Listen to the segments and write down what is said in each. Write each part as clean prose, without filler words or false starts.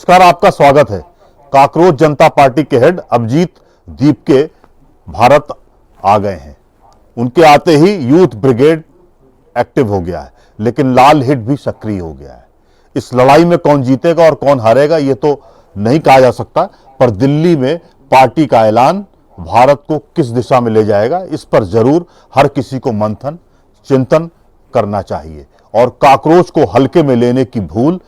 नमस्कार, आपका स्वागत है। काकरोच जनता पार्टी के हेड अभिजीत दीप के भारत आ गए हैं। उनके आते ही यूथ ब्रिगेड एक्टिव हो गया है, लेकिन लाल हिट भी सक्रिय हो गया है। इस लड़ाई में कौन जीतेगा और कौन हारेगा ये तो नहीं कहा जा सकता, पर दिल्ली में पार्टी का ऐलान भारत को किस दिशा में ले जाएगा, इस पर जरूर हर किसी को मंथन चिंतन करना चाहिए। और काकरोच को हल्के में लेने की भूल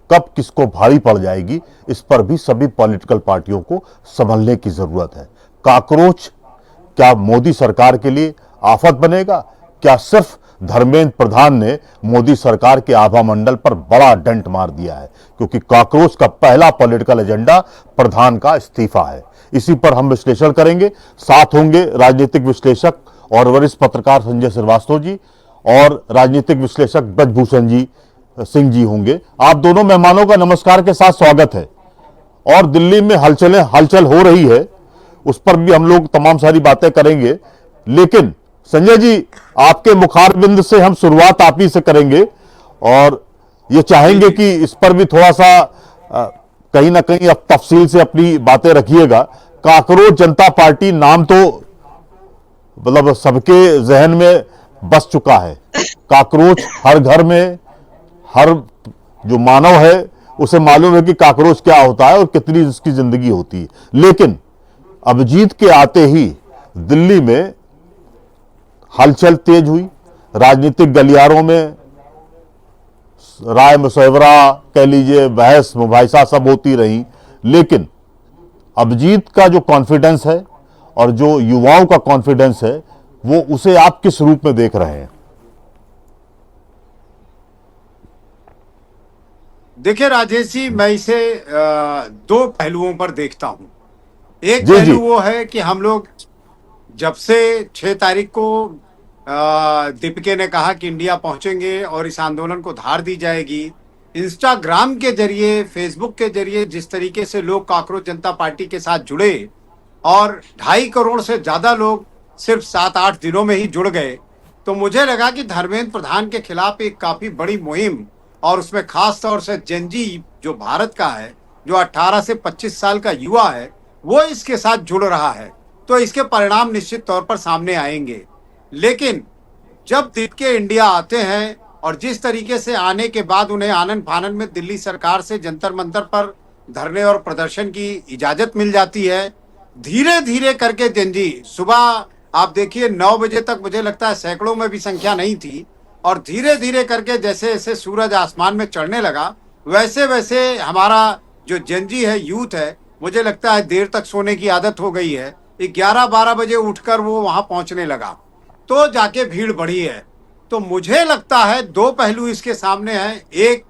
कब किसको भारी पड़ जाएगी, इस पर भी सभी पॉलिटिकल पार्टियों को संभलने की जरूरत है। काकरोच क्या मोदी सरकार के लिए आफत बनेगा? क्या सिर्फ धर्मेंद्र प्रधान ने मोदी सरकार के आभा मंडल पर बड़ा डेंट मार दिया है? क्योंकि काकरोच का पहला पॉलिटिकल एजेंडा प्रधान का इस्तीफा है। इसी पर हम विश्लेषण करेंगे। साथ होंगे राजनीतिक विश्लेषक और वरिष्ठ पत्रकार संजय श्रीवास्तव जी और राजनीतिक विश्लेषक ब्रजभूषण सिंह जी होंगे। आप दोनों मेहमानों का नमस्कार के साथ स्वागत है। और दिल्ली में हलचल हो रही है, उस पर भी हम लोग तमाम सारी बातें करेंगे। लेकिन संजय जी, आपके मुखारबिंद से हम शुरुआत आप ही से करेंगे और ये चाहेंगे कि इस पर भी थोड़ा सा कहीं ना कहीं अब तफसील से अपनी बातें रखिएगा। काकरोच जनता पार्टी नाम तो मतलब सबके जहन में बस चुका है। काकरोच हर घर में, हर जो मानव है उसे मालूम है कि काकरोच क्या होता है और कितनी उसकी जिंदगी होती है। लेकिन अभिजीत के आते ही दिल्ली में हलचल तेज हुई। राजनीतिक गलियारों में राय मशवरा कह लीजिए, बहस मुबाहिसा सब होती रही। लेकिन अभिजीत का जो कॉन्फिडेंस है और जो युवाओं का कॉन्फिडेंस है, वो उसे आप किस रूप में देख रहे हैं? देखिए राजेश जी, मैं इसे दो पहलुओं पर देखता हूं। एक पहलू वो है कि हम लोग जब से 6 तारीख को दीपिके ने कहा कि इंडिया पहुंचेंगे और इस आंदोलन को धार दी जाएगी, इंस्टाग्राम के जरिए, फेसबुक के जरिए जिस तरीके से लोग काकरोच जनता पार्टी के साथ जुड़े और 2.5 करोड़ से ज्यादा लोग सिर्फ 7-8 दिनों में ही जुड़ गए, तो मुझे लगा कि धर्मेंद्र प्रधान के खिलाफ एक काफी बड़ी मुहिम, और उसमें खास तौर से जेनजी जो भारत का है, जो 18 से 25 साल का युवा है, वो इसके साथ जुड़ रहा है। तो इसके परिणाम निश्चित तौर पर सामने आएंगे। लेकिन जब दीपिके इंडिया आते हैं और जिस तरीके से आने के बाद उन्हें आनन फानन में दिल्ली सरकार से जंतर मंतर पर धरने और प्रदर्शन की इजाजत मिल जाती है, धीरे धीरे करके जेनजी, सुबह आप देखिए 9 बजे तक मुझे लगता है सैकड़ों में भी संख्या नहीं थी, और धीरे धीरे करके जैसे जैसे सूरज आसमान में चढ़ने लगा, वैसे वैसे हमारा जो जेनजी है, यूथ है, मुझे लगता है देर तक सोने की आदत हो गई है, 11-12 बजे उठकर वो वहां पहुंचने लगा, तो जाके भीड़ बढ़ी है। तो मुझे लगता है दो पहलू इसके सामने हैं। एक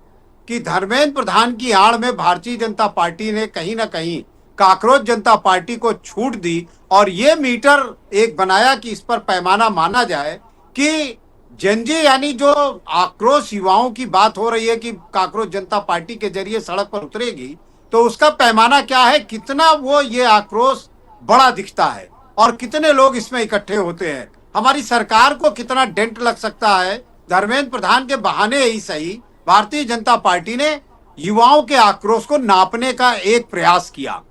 कि धर्मेंद्र प्रधान की आड़ में भारतीय जनता पार्टी ने कहीं ना कहीं काकरोच जनता पार्टी को छूट दी और ये मीटर एक बनाया कि इस पर पैमाना माना जाए कि जेनजी यानी जो आक्रोश युवाओं की बात हो रही है कि काकरोच जनता पार्टी के जरिए सड़क पर उतरेगी, तो उसका पैमाना क्या है, कितना वो ये आक्रोश बड़ा दिखता है और कितने लोग इसमें इकट्ठे होते हैं, हमारी सरकार को कितना डेंट लग सकता है। धर्मेंद्र प्रधान के बहाने ही सही भारतीय जनता पार्टी ने युवाओं के आक्रोश को नापने का एक प्रयास किया।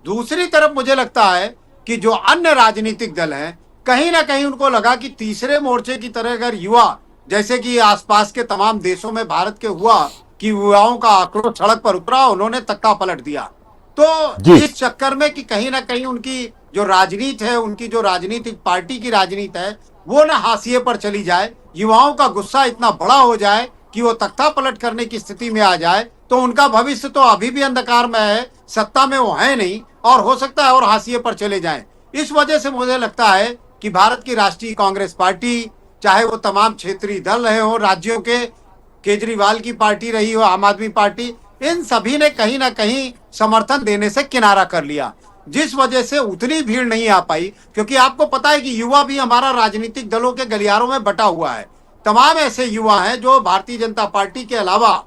दूसरी तरफ मुझे लगता है कि जो अन्य राजनीतिक दल हैं, कहीं ना कहीं उनको लगा कि तीसरे मोर्चे की तरह अगर युवा, जैसे कि आसपास के तमाम देशों में भारत के हुआ कि युवाओं का आक्रोश सड़क पर उतरा, उन्होंने तख्ता पलट दिया। तो इस चक्कर में कि कहीं ना कहीं उनकी जो राजनीति है, उनकी जो राजनीतिक पार्टी की राजनीति है, वो ना हाशिए पर चली जाए, युवाओं का गुस्सा इतना बड़ा हो जाए कि वो तख्ता पलट करने की स्थिति में आ जाए, तो उनका भविष्य तो अभी भी अंधकार में है, सत्ता में वो है नहीं, और हो सकता है और हाशिए पर चले जाएं। इस वजह से मुझे लगता है कि भारत की राष्ट्रीय कांग्रेस पार्टी, चाहे वो तमाम क्षेत्रीय दल रहे हो, राज्यों के केजरीवाल की पार्टी रही हो, आम आदमी पार्टी, इन सभी ने कहीं ना कहीं समर्थन देने से किनारा कर लिया, जिस वजह से उतनी भीड़ नहीं आ पाई। क्योंकि आपको पता है कि युवा भी हमारा राजनीतिक दलों के गलियारों में बटा हुआ है। तमाम ऐसे युवा हैं जो भारतीय जनता पार्टी के अलावा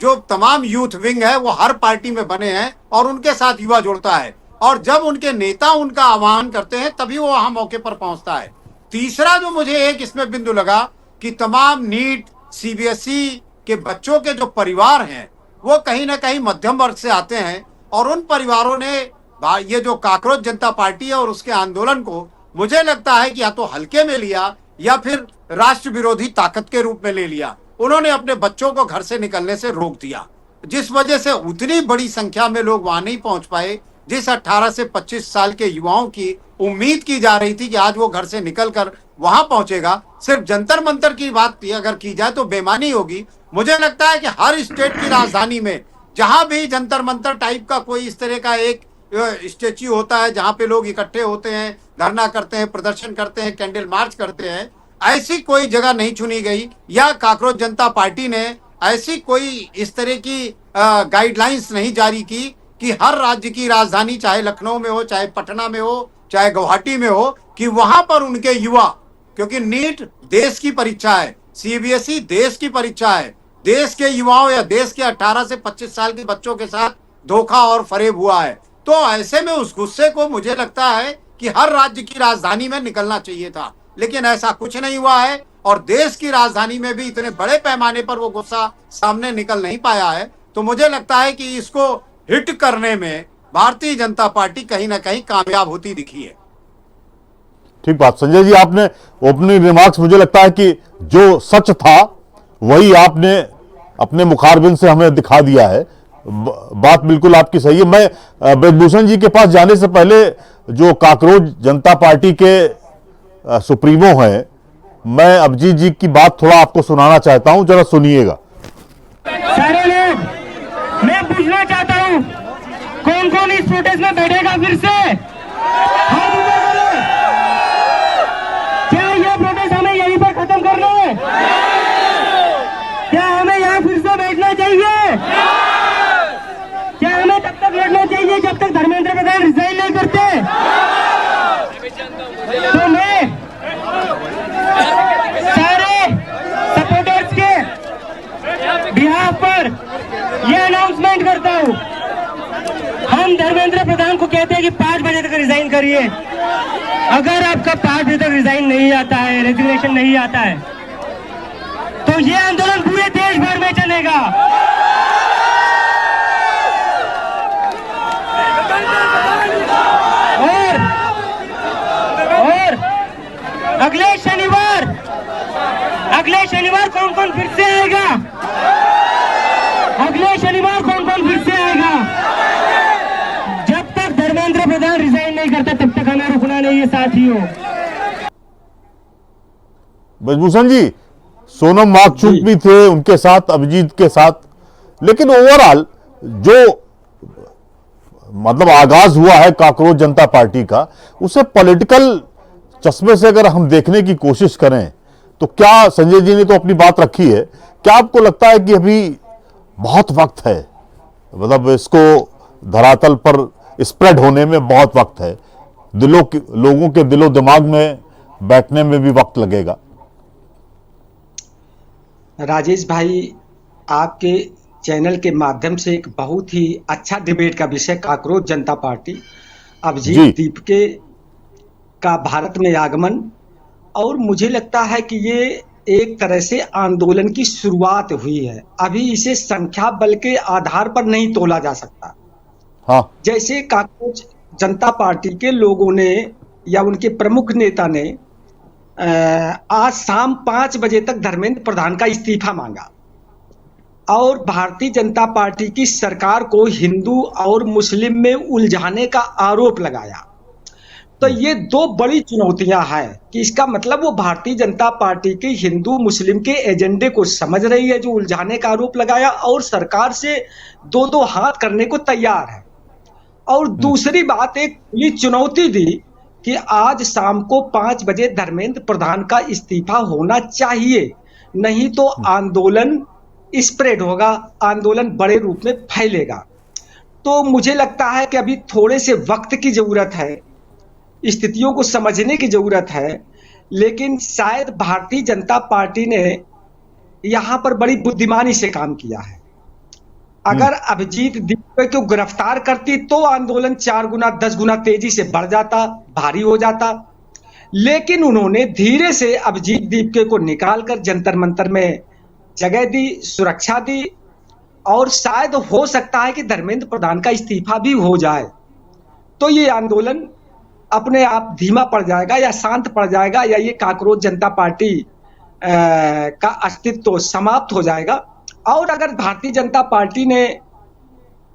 जो तमाम यूथ विंग है वो हर पार्टी में बने हैं और उनके साथ युवा जुड़ता है, और जब उनके नेता उनका आह्वान करते हैं तभी वो वहां मौके पर पहुंचता है। तीसरा जो मुझे एक इसमें बिंदु लगा कि तमाम नीट, सीबीएसई के बच्चों के जो परिवार हैं वो कहीं ना कहीं मध्यम वर्ग से आते हैं, और उन परिवारों ने ये जो काकरोच जनता पार्टी है और उसके आंदोलन को मुझे लगता है कि या तो हल्के में लिया या फिर राष्ट्र विरोधी ताकत के रूप में ले लिया। उन्होंने अपने बच्चों को घर से निकलने से रोक दिया, जिस वजह से उतनी बड़ी संख्या में लोग वहां नहीं पहुंच पाए जिस 18 से 25 साल के युवाओं की उम्मीद की जा रही थी कि आज वो घर से निकलकर वहां पहुंचेगा। सिर्फ जंतर मंतर की बात अगर की जाए तो बेमानी होगी। मुझे लगता है कि हर स्टेट की राजधानी में जहां भी जंतर मंतर टाइप का कोई इस तरह का एक स्टेच्यू होता है जहां पे लोग इकट्ठे होते हैं, धरना करते हैं, प्रदर्शन करते हैं, कैंडल मार्च करते हैं, ऐसी कोई जगह नहीं चुनी गई या काकरोच जनता पार्टी ने ऐसी कोई इस तरह की गाइडलाइंस नहीं जारी की कि हर राज्य की राजधानी चाहे लखनऊ में हो, चाहे पटना में हो, चाहे गुवाहाटी में हो, कि वहां पर उनके युवा, क्योंकि नीट देश की परीक्षा है, सीबीएसई देश की परीक्षा है, देश के युवाओं या देश के 18 से 25 साल के बच्चों के साथ धोखा और फरेब हुआ है। तो ऐसे में उस गुस्से को मुझे लगता है कि हर राज्य की राजधानी में निकलना चाहिए था, लेकिन ऐसा कुछ नहीं हुआ है और देश की राजधानी में भी इतने बड़े पैमाने पर वो गुस्सा सामने निकल नहीं पाया है। तो मुझे लगता है कि इसको हिट करने में भारतीय जनता पार्टी कहीं ना कहीं कामयाब होती दिखी है। ठीक बात संजय जी, आपने ओपनिंग रिमार्क्स मुझे लगता है कि जो सच था वही आपने अपने मुखारबिन से हमें दिखा दिया है। बात बिल्कुल आपकी सही है। मैं ब्रजभूषण जी के पास जाने से पहले जो काकरोच जनता पार्टी के सुप्रीमो हैं, मैं अभिजीत जी की बात थोड़ा आपको सुनाना चाहता हूं, जरा सुनिएगा। सारे लोग, मैं पूछना चाहता हूं कौन कौन इस प्रोटेस्ट में बैठेगा फिर से? क्या ये प्रोटेस्ट हमें यहीं पर खत्म करना है? क्या हमें यहाँ फिर से बैठना चाहिए? क्या हमें तब तक लड़ना चाहिए जब तक धर्मेंद्र प्रधान रिजाइन नहीं करते? तो मैं सारे सपोर्टर्स के बिहाफ पर यह अनाउंसमेंट करता हूं, हम धर्मेंद्र प्रधान को कहते हैं कि 5 बजे तक रिजाइन करिए। अगर आपका 5 बजे तक रिजाइन नहीं आता है, रेजिग्नेशन नहीं आता है, तो यह आंदोलन पूरे देश भर में चलेगा। और अगले शनिवार कौन कौन फिर से आएगा? अगले शनिवार कौन कौन फिर से आएगा? जब तक धर्मेंद्र प्रधान रिजाइन नहीं करता तब तक हमें रुकना नहीं है साथियों। ब्रजभूषण जी, सोनम वांगचुक भी थे उनके साथ, अभिजीत के साथ, लेकिन ओवरऑल जो मतलब आगाज हुआ है काकरोच जनता पार्टी का, उसे पॉलिटिकल चश्मे से अगर हम देखने की कोशिश करें तो क्या, संजय जी ने तो अपनी बात रखी है, क्या आपको लगता है कि अभी बहुत वक्त है, मतलब इसको धरातल पर स्प्रेड होने में बहुत वक्त है, लोगों के दिलो दिमाग में बैठने में भी वक्त लगेगा? राजेश भाई, आपके चैनल के माध्यम से एक बहुत ही अच्छा डिबेट का विषय काकरोच जनता पार्टी, अभिजीत दीपके का भारत में आगमन, और मुझे लगता है कि ये एक तरह से आंदोलन की शुरुआत हुई है। अभी इसे संख्या बल के आधार पर नहीं तोला जा सकता। हाँ। जैसे काकरोच जनता पार्टी के लोगों ने या उनके प्रमुख नेता ने आज शाम 5 बजे तक धर्मेंद्र प्रधान का इस्तीफा मांगा और भारतीय जनता पार्टी की सरकार को हिंदू और मुस्लिम में उलझाने का आरोप लगाया। तो ये 2 बड़ी चुनौतियां हैं कि इसका मतलब वो भारतीय जनता पार्टी के हिंदू मुस्लिम के एजेंडे को समझ रही है, जो उलझाने का आरोप लगाया, और सरकार से 2-2 हाथ करने को तैयार है। और दूसरी बात, एक खुली चुनौती दी कि आज शाम को 5 बजे धर्मेंद्र प्रधान का इस्तीफा होना चाहिए, नहीं तो आंदोलन स्प्रेड होगा, आंदोलन बड़े रूप में फैलेगा। तो मुझे लगता है कि अभी थोड़े से वक्त की जरूरत है, स्थितियों को समझने की जरूरत है, लेकिन शायद भारतीय जनता पार्टी ने यहां पर बड़ी बुद्धिमानी से काम किया है। अगर अभिजीत दीपके को गिरफ्तार करती तो आंदोलन 4 गुना 10 गुना तेजी से बढ़ जाता, भारी हो जाता, लेकिन उन्होंने धीरे से अभिजीत दीपके को निकालकर जंतर मंतर में जगह दी, सुरक्षा दी, और शायद हो सकता है कि धर्मेंद्र प्रधान का इस्तीफा भी हो जाए, तो ये आंदोलन अपने आप धीमा पड़ जाएगा या शांत पड़ जाएगा, या ये काकरोच जनता पार्टी का अस्तित्व समाप्त हो जाएगा। और अगर भारतीय जनता पार्टी ने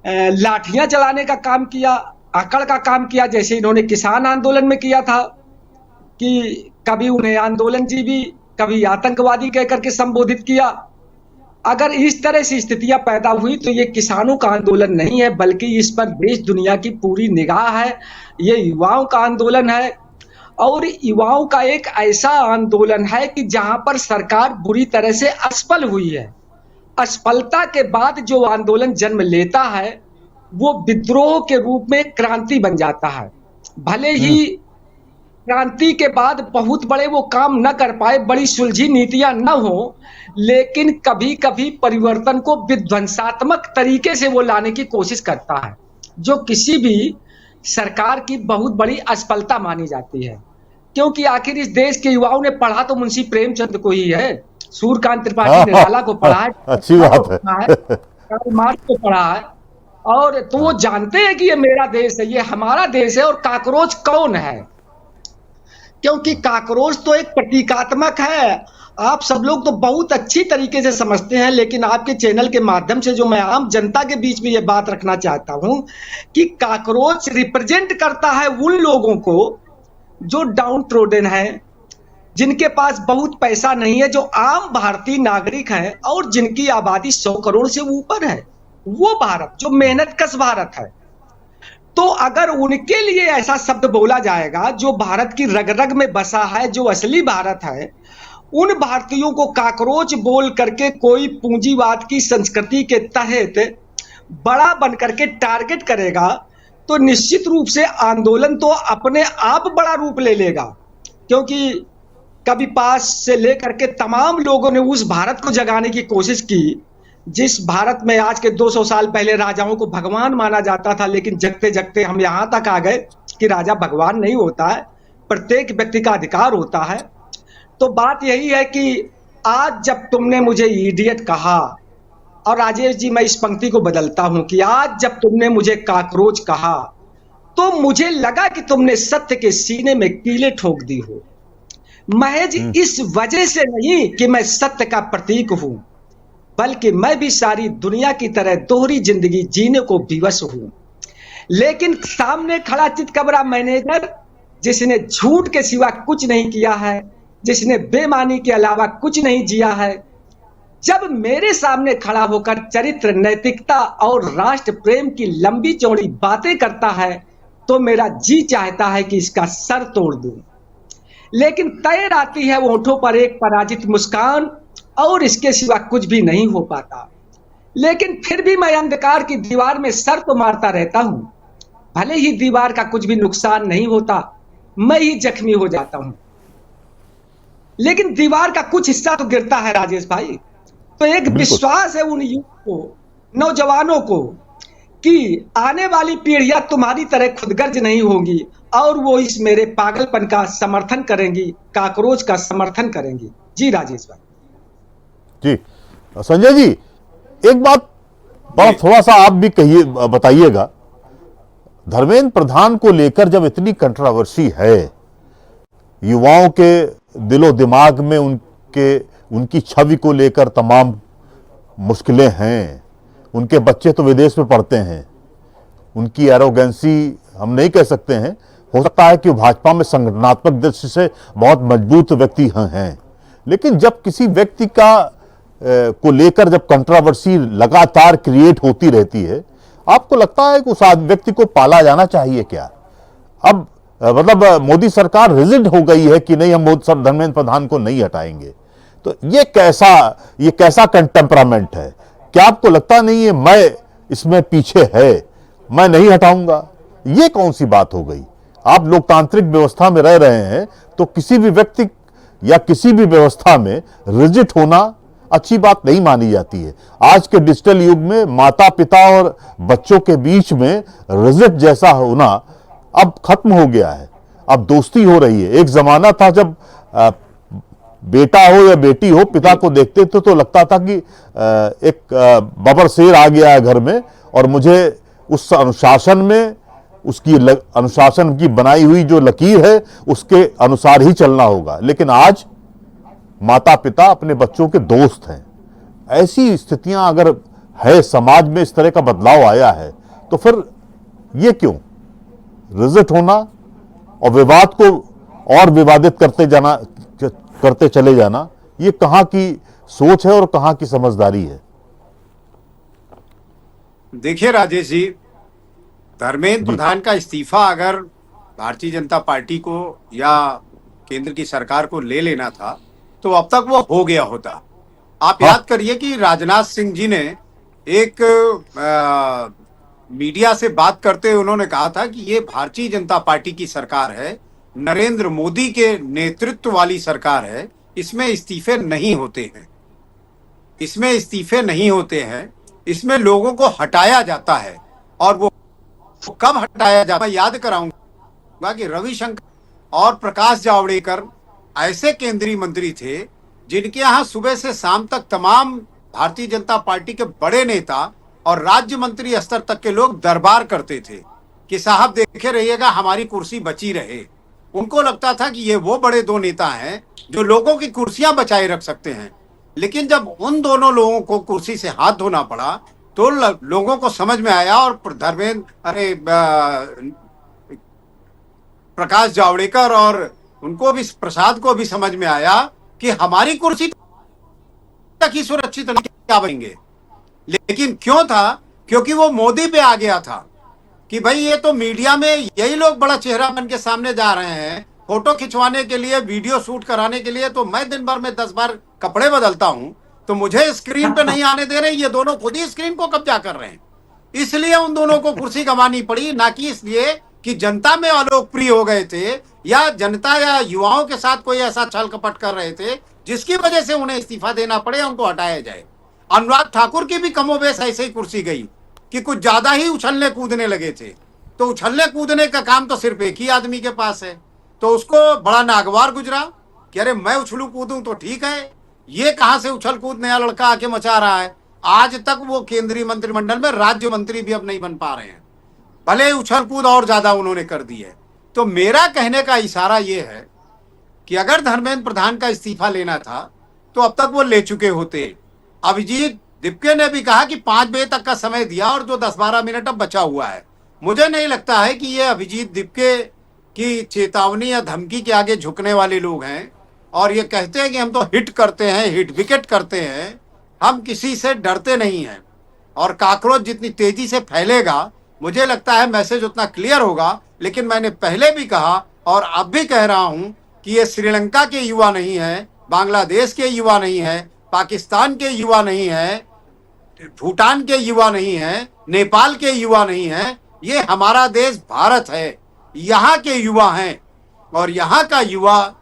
लाठियां चलाने का काम किया, अकड़ का काम किया, जैसे इन्होंने किसान आंदोलन में किया था कि कभी उन्हें आंदोलनजीवी, कभी आतंकवादी कहकर के संबोधित किया, अगर इस तरह से स्थितियां पैदा हुई तो ये किसानों का आंदोलन नहीं है, बल्कि इस पर देश दुनिया की पूरी निगाह है। ये युवाओं का आंदोलन है, और युवाओं का एक ऐसा आंदोलन है कि जहां पर सरकार बुरी तरह से असफल हुई है। असफलता के बाद जो आंदोलन जन्म लेता है वो विद्रोह के रूप में क्रांति बन जाता है। भले ही क्रांति के बाद बहुत बड़े वो काम न कर पाए, बड़ी सुलझी नीतियां न हो, लेकिन कभी कभी परिवर्तन को विध्वंसात्मक तरीके से वो लाने की कोशिश करता है, जो किसी भी सरकार की बहुत बड़ी असफलता मानी जाती है। क्योंकि आखिर इस देश के युवाओं ने पढ़ा तो मुंशी प्रेमचंद को ही है, सूर्यकांत त्रिपाठी निराला को पढ़ा है, अच्छी बात है, कार्ल मार्क्स को पढ़ा है, और तो वो जानते हैं कि ये मेरा देश है, ये हमारा देश है। और काकरोच कौन है? क्योंकि काकरोच तो एक प्रतीकात्मक है। आप सब लोग तो बहुत अच्छी तरीके से समझते हैं, लेकिन आपके चैनल के माध्यम से जो मैं आम जनता के बीच में ये बात रखना चाहता हूं कि काकरोच रिप्रेजेंट करता है उन लोगों को जो डाउन ट्रोडन है, जिनके पास बहुत पैसा नहीं है, जो आम भारतीय नागरिक हैं और जिनकी आबादी 100 करोड़ से ऊपर है। वो भारत जो मेहनतकश भारत है, तो अगर उनके लिए ऐसा शब्द बोला जाएगा जो भारत की रग रग में बसा है, जो असली भारत है, उन भारतीयों को काकरोच बोल करके कोई पूंजीवाद की संस्कृति के तहत बड़ा बन करके टारगेट करेगा, तो निश्चित रूप से आंदोलन तो अपने आप बड़ा रूप ले लेगा। क्योंकि कभी पास से लेकर के तमाम लोगों ने उस भारत को जगाने की कोशिश की जिस भारत में आज के 200 साल पहले राजाओं को भगवान माना जाता था, लेकिन जगते जगते हम यहां तक आ गए कि राजा भगवान नहीं होता है, प्रत्येक व्यक्ति का अधिकार होता है। तो बात यही है कि आज जब तुमने मुझे इडियट कहा, और राजेश जी मैं इस पंक्ति को बदलता हूं कि आज जब तुमने मुझे काकरोच कहा, तो मुझे लगा कि तुमने सत्य के सीने में कीले ठोक दी हो, महज इस वजह से नहीं कि मैं सत्य का प्रतीक हूं, बल्कि मैं भी सारी दुनिया की तरह दोहरी जिंदगी जीने को विवश हूं। लेकिन सामने खड़ा चितकबरा मैनेजर, जिसने झूठ के सिवा कुछ नहीं किया है, जिसने बेईमानी के अलावा कुछ नहीं जिया है, जब मेरे सामने खड़ा होकर चरित्र, नैतिकता और राष्ट्र प्रेम की लंबी चौड़ी बातें करता है, तो मेरा जी चाहता है कि इसका सर तोड़ दूं। लेकिन तैर आती है होठों पर एक पराजित मुस्कान, और इसके सिवा कुछ भी नहीं हो पाता। लेकिन फिर भी मैं अंधकार की दीवार में सर तो मारता रहता हूं। भले ही दीवार का कुछ भी नुकसान नहीं होता, मैं ही जख्मी हो जाता हूं, लेकिन दीवार का कुछ हिस्सा तो गिरता है राजेश भाई। तो एक विश्वास है उन युवक को, नौजवानों को, कि आने वाली पीढ़ियां तुम्हारी तरह खुदगर्ज नहीं होंगी और वो इस मेरे पागलपन का समर्थन करेंगी, काकरोच का समर्थन करेंगी। जी राजेश भाई। जी संजय जी, एक बात बड़ा थोड़ा सा आप भी कहिए, बताइएगा, धर्मेंद्र प्रधान को लेकर जब इतनी कंट्रोवर्सी है, युवाओं के दिलो दिमाग में उनकी छवि को लेकर तमाम मुश्किलें हैं, उनके बच्चे तो विदेश में पढ़ते हैं, उनकी एरोगेंसी हम नहीं कह सकते हैं, हो सकता है कि भाजपा में संगठनात्मक दृष्टि से बहुत मजबूत व्यक्ति हैं, लेकिन जब किसी व्यक्ति को लेकर जब कंट्रोवर्सी लगातार क्रिएट होती रहती है, आपको लगता है कि उस व्यक्ति को पाला जाना चाहिए क्या? अब मतलब मोदी सरकार रिजिड हो गई है कि नहीं, हम धर्मेंद्र प्रधान को नहीं हटाएंगे, तो ये कैसा टेम्परामेंट है? क्या आपको लगता नहीं है मैं इसमें पीछे है, मैं नहीं हटाऊंगा? ये कौन सी बात हो गई? आप लोकतांत्रिक व्यवस्था में रह रहे हैं, तो किसी भी व्यक्ति या किसी भी व्यवस्था में रिजिड होना अच्छी बात नहीं मानी जाती है। आज के डिजिटल युग में माता पिता और बच्चों के बीच में रिजिड जैसा होना अब खत्म हो गया है, अब दोस्ती हो रही है। एक जमाना था जब बेटा हो या बेटी हो, पिता को देखते थे तो लगता था कि एक बबर शेर आ गया है घर में और मुझे उस अनुशासन में उसकी अनुशासन की बनाई हुई जो लकीर है उसके अनुसार ही चलना होगा। लेकिन आज माता पिता अपने बच्चों के दोस्त हैं। ऐसी स्थितियां अगर है, समाज में इस तरह का बदलाव आया है, तो फिर ये क्यों रिजेक्ट होना और विवाद को और विवादित करते चले जाना, ये कहां की सोच है और कहां की समझदारी है? देखिए राजेश जी, धर्मेंद्र प्रधान का इस्तीफा अगर भारतीय जनता पार्टी को या केंद्र की सरकार को ले लेना था तो अब तक वो हो गया होता। आप याद करिए कि राजनाथ सिंह जी ने एक मीडिया से बात करते हुए उन्होंने कहा था कि ये भारतीय जनता पार्टी की सरकार है, नरेंद्र मोदी के नेतृत्व वाली सरकार है, इसमें इस्तीफे नहीं होते हैं, इसमें इस्तीफे नहीं होते हैं, इसमें लोगों को हटाया जाता है। और वो कब हटाया जाता है, मैं याद कराऊंगा कि रविशंकर और प्रकाश जावड़ेकर ऐसे केंद्रीय मंत्री थे जिनके यहां सुबह से शाम तक तमाम भारतीय जनता पार्टी के बड़े नेता और राज्य मंत्री स्तर तक के लोग दरबार करते थे कि साहब देखे रहिएगा हमारी कुर्सी बची रहे। उनको लगता था कि ये वो बड़े दो नेता हैं जो लोगों की कुर्सियां बचाए रख सकते हैं। लेकिन जब उन दोनों लोगों को कुर्सी से हाथ धोना पड़ा तो लोगों को समझ में आया और प्रकाश जावड़ेकर और उनको भी, प्रसाद को भी समझ में आया कि हमारी कुर्सी तक ही सुरक्षित नहीं, क्या बनेंगे। लेकिन क्यों था? क्योंकि वो मोदी पे आ गया था कि भाई ये तो मीडिया में यही लोग बड़ा चेहरा बन के सामने जा रहे हैं, फोटो खिंचवाने के लिए, वीडियो शूट कराने के लिए तो मैं दिन भर में 10 बार कपड़े बदलता हूं, तो मुझे स्क्रीन पे नहीं आने दे रहे। ये दोनों खुद ही स्क्रीन को कब्जा कर रहे हैं, इसलिए उन दोनों को कुर्सी गंवानी पड़ी, ना कि इसलिए कि जनता में अलोकप्रिय हो गए थे या जनता या युवाओं के साथ कोई ऐसा छल कपट कर रहे थे जिसकी वजह से उन्हें इस्तीफा देना पड़े, उनको हटाया जाए। अनुराग ठाकुर की भी कमोबेश ऐसे ही कुर्सी गई कि कुछ ज्यादा ही उछलने कूदने लगे थे। तो उछलने कूदने का काम तो सिर्फ एक ही आदमी के पास है, तो उसको बड़ा नागवार गुजरा कि अरे मैं उछलू कूदूं तो ठीक है, ये कहां से उछल कूद नया लड़का आके मचा रहा है। आज तक वो केंद्रीय मंत्रिमंडल में राज्य मंत्री भी अब नहीं बन पा रहे हैं, भले उछल कूद और ज्यादा उन्होंने कर दी है। तो मेरा कहने का इशारा ये है कि अगर धर्मेंद्र प्रधान का इस्तीफा लेना था तो अब तक वो ले चुके होते। अभिजीत दिपके ने भी कहा कि 5 बजे तक का समय दिया और जो 10-12 मिनट अब बचा हुआ है। मुझे नहीं लगता है कि ये अभिजीत दिपके की चेतावनी या धमकी के आगे झुकने वाले लोग हैं और ये कहते हैं कि हम तो हिट करते हैं, हिट विकेट करते हैं, हम किसी से डरते नहीं हैं। और काकरोच जितनी तेजी से फैलेगा मुझे लगता है मैसेज उतना क्लियर होगा। लेकिन मैंने पहले भी कहा और अब भी कह रहा हूं कि ये श्रीलंका के युवा नहीं है, बांग्लादेश के युवा नहीं है, पाकिस्तान के युवा नहीं है, भूटान के युवा नहीं है, नेपाल के युवा नहीं है, ये हमारा देश भारत है, यहाँ के युवा हैं। और यहाँ का युवा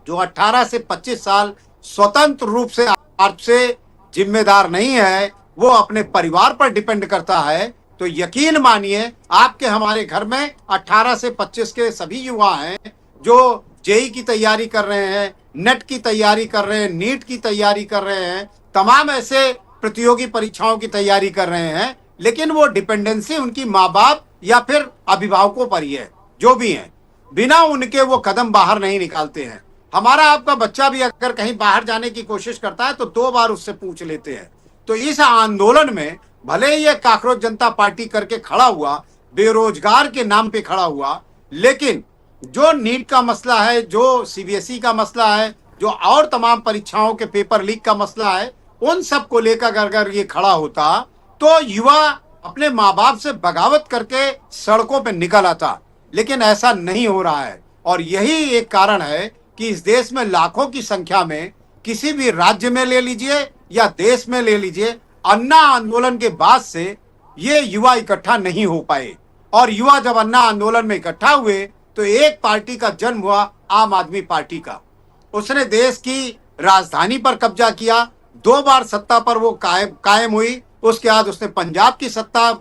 जो 18 से 25 साल स्वतंत्र रूप से आपसे जिम्मेदार नहीं है, वो अपने परिवार पर डिपेंड करता है, तो यकीन मानिए आपके हमारे घर में 18 से 25 के सभी युवा हैं जो जेई की तैयारी कर रहे हैं, नेट की तैयारी कर रहे हैं, नीट की तैयारी कर रहे हैं, तमाम ऐसे प्रतियोगी परीक्षाओं की तैयारी कर रहे हैं। लेकिन वो डिपेंडेंसी उनकी माँ बाप या फिर अभिभावकों पर ही है, जो भी हैं, बिना उनके वो कदम बाहर नहीं निकालते हैं। हमारा आपका बच्चा भी अगर कहीं बाहर जाने की कोशिश करता है तो 2 बार उससे पूछ लेते हैं। तो इस आंदोलन में भले ही ये काकरोच जनता पार्टी करके खड़ा हुआ, बेरोजगार के नाम पे खड़ा हुआ, लेकिन जो नीट का मसला है, जो सीबीएसई का मसला है, जो और तमाम परीक्षाओं के पेपर लीक का मसला है, उन सब को लेकर अगर ये खड़ा होता तो युवा अपने माँ बाप से बगावत करके सड़कों पे निकल आता। लेकिन ऐसा नहीं हो रहा है और यही एक कारण है कि इस देश में लाखों की संख्या में, किसी भी राज्य में ले लीजिए या देश में ले लीजिए, अन्ना आंदोलन के बाद से ये युवा इकट्ठा नहीं हो पाए। और युवा जब अन्ना आंदोलन में इकट्ठा हुए तो एक पार्टी का जन्म हुआ, आम आदमी पार्टी का। उसने देश की राजधानी पर कब्जा किया, 2 बार सत्ता पर वो कायम हुई। उसके बाद उसने पंजाब की सत्ता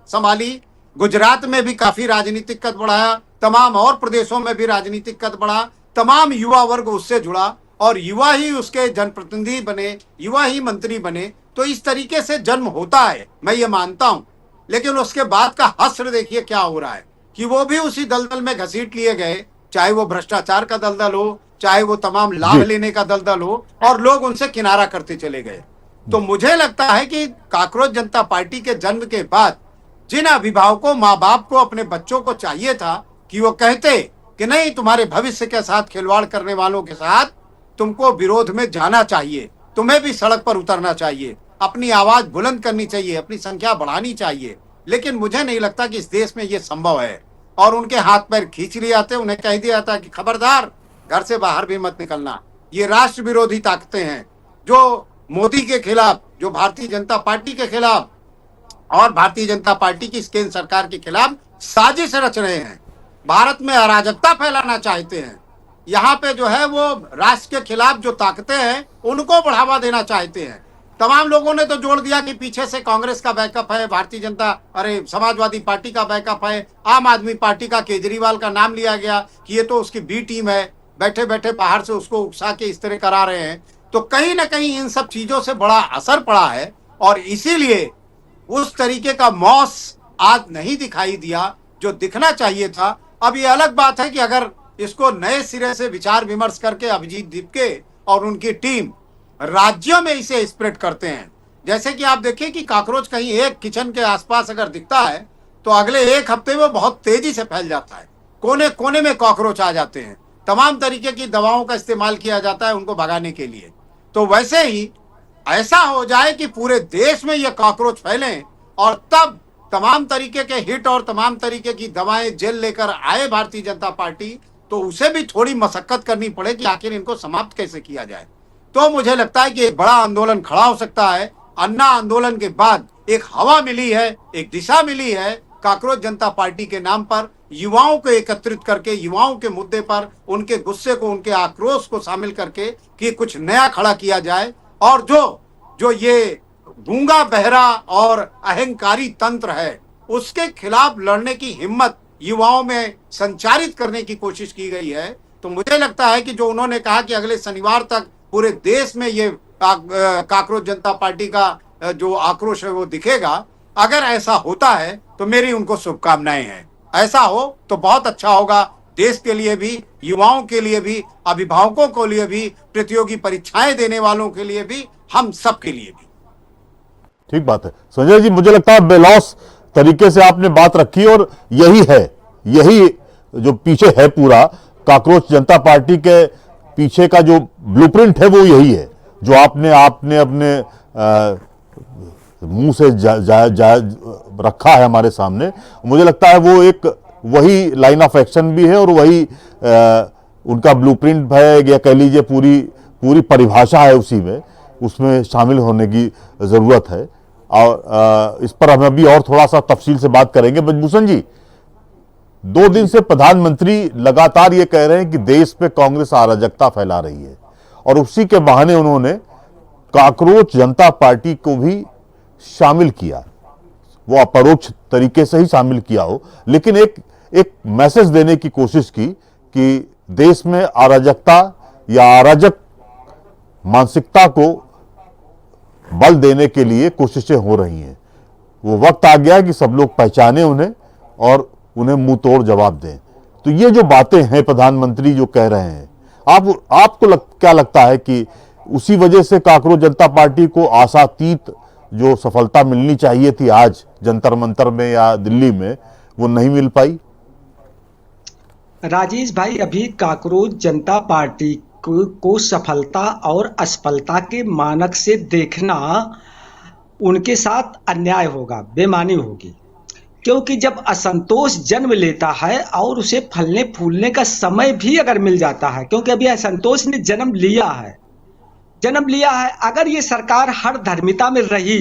संभाली, गुजरात में भी काफी राजनीतिक कद बढ़ाया, तमाम और प्रदेशों में भी राजनीतिक कद बढ़ा, तमाम युवा वर्ग उससे जुड़ा और युवा ही उसके जनप्रतिनिधि बने, युवा ही मंत्री बने, तो इस तरीके से जन्म होता है, मैं ये मानता हूं। लेकिन उसके बाद का हश्र देखिए क्या हो रहा है कि वो भी उसी दलदल में घसीट लिए गए, चाहे वो भ्रष्टाचार का दलदल हो, चाहे वो तमाम लाभ लेने का दलदल हो, और लोग उनसे किनारा करते चले गए। तो मुझे लगता है कि कांकरोच जनता पार्टी के जन्म के बाद जिन अभिभावकों, माँ बाप को अपने बच्चों को चाहिए था कि वो कहते कि नहीं, तुम्हारे भविष्य के साथ खिलवाड़ करने वालों के साथ तुमको विरोध में जाना चाहिए, तुम्हें भी सड़क पर उतरना चाहिए, अपनी आवाज बुलंद करनी चाहिए, अपनी संख्या बढ़ानी चाहिए। लेकिन मुझे नहीं लगता कि इस देश में यह संभव है। और उनके हाथ पैर खींच लिए जाते, उन्हें कह दिया जाता कि खबरदार, घर से बाहर भी मत निकलना। ये राष्ट्र विरोधी ताकतें हैं जो मोदी के खिलाफ, जो भारतीय जनता पार्टी के खिलाफ और भारतीय जनता पार्टी की केंद्र सरकार के खिलाफ साजिश रच रहे हैं, भारत में अराजकता फैलाना चाहते हैं। यहाँ पे जो है वो राष्ट्र के खिलाफ जो ताकतें हैं उनको बढ़ावा देना चाहते हैं। तमाम लोगों ने तो जोड़ दिया कि पीछे से कांग्रेस का बैकअप है, भारतीय जनता, अरे समाजवादी पार्टी का बैकअप है, आम आदमी पार्टी का, केजरीवाल का नाम लिया गया कि ये तो उसकी बी टीम है, बैठे बैठे बाहर से उसको उकसा के इस तरह करा रहे हैं। तो कहीं ना कहीं इन सब चीजों से बड़ा असर पड़ा है और इसीलिए उस तरीके का मौस आज नहीं दिखाई दिया जो दिखना चाहिए था। अब ये अलग बात है कि अगर इसको नए सिरे से विचार विमर्श करके अभिजीत दीपके और उनकी टीम राज्यों में इसे स्प्रेड करते हैं, जैसे कि आप देखिए कि काकरोच कहीं एक किचन के आसपास अगर दिखता है तो अगले एक हफ्ते में बहुत तेजी से फैल जाता है, कोने कोने में कॉकरोच आ जाते हैं, तमाम तरीके की दवाओं का इस्तेमाल किया जाता है उनको भगाने के लिए। तो वैसे ही ऐसा हो जाए कि पूरे देश में ये कॉकरोच फैले और तब तमाम तरीके के हिट और तमाम तरीके की दवाएं जेल लेकर आए भारतीय जनता पार्टी, तो उसे भी थोड़ी मशक्कत करनी पड़े कि आखिर इनको समाप्त कैसे किया जाए। तो मुझे लगता है कि एक बड़ा आंदोलन खड़ा हो सकता है। अन्ना आंदोलन के बाद एक हवा मिली है, एक दिशा मिली है काकरोच जनता पार्टी के नाम पर, युवाओं को एकत्रित करके, युवाओं के मुद्दे पर उनके गुस्से को, उनके आक्रोश को शामिल करके कि कुछ नया खड़ा किया जाए और जो ये गूंगा बहरा और अहंकारी तंत्र है उसके खिलाफ लड़ने की हिम्मत युवाओं में संचारित करने की कोशिश की गई है। तो मुझे लगता है कि जो उन्होंने कहा कि अगले शनिवार तक पूरे देश में ये काकरोच जनता पार्टी का जो आक्रोश है वो दिखेगा, अगर ऐसा होता है तो मेरी उनको शुभकामनाएं हैं। ऐसा हो तो बहुत अच्छा होगा, देश के लिए भी, युवाओं के लिए भी, अभिभावकों के लिए भी, प्रतियोगी परीक्षाएं देने वालों के लिए भी, हम सब के लिए भी। ठीक बात है संजय जी, मुझे लगता है बेलौस तरीके से आपने बात रखी और यही है, यही जो पीछे है पूरा काकरोच जनता पार्टी के पीछे का जो ब्लूप्रिंट है वो यही है जो आपने अपने मुंह से रखा है हमारे सामने। मुझे लगता है वो एक वही लाइन ऑफ एक्शन भी है और वही उनका ब्लूप्रिंट है, या कह लीजिए पूरी परिभाषा है उसी में, उसमें शामिल होने की जरूरत है। और इस पर हम अभी और थोड़ा सा तफसील से बात करेंगे। ब्रजभूषण जी, 2 दिन से प्रधानमंत्री लगातार ये कह रहे हैं कि देश में कांग्रेस अराजकता फैला रही है और उसी के बहाने उन्होंने काकरोच जनता पार्टी को भी शामिल किया, वो अपरोक्ष तरीके से ही शामिल किया हो, लेकिन एक मैसेज देने की कोशिश की कि देश में अराजकता या अराजक मानसिकता को बल देने के लिए कोशिशें हो रही हैं। वो वक्त आ गया कि सब लोग पहचाने उन्हें और उन्हें मुंह तोड़ जवाब दें। तो ये जो बातें हैं प्रधानमंत्री जो कह रहे हैं, आपको क्या लगता है कि उसी वजह से काकरोच जनता पार्टी को आशातीत जो सफलता मिलनी चाहिए थी आज जंतर मंतर में या दिल्ली में, वो नहीं मिल पाई? राजेश भाई, अभी काकरोच जनता पार्टी को सफलता और असफलता के मानक से देखना उनके साथ अन्याय होगा, बेमानी होगी। क्योंकि जब असंतोष जन्म लेता है और उसे फलने फूलने का समय भी अगर मिल जाता है, क्योंकि अभी असंतोष ने जन्म लिया है, अगर ये सरकार हर धर्मिता में रही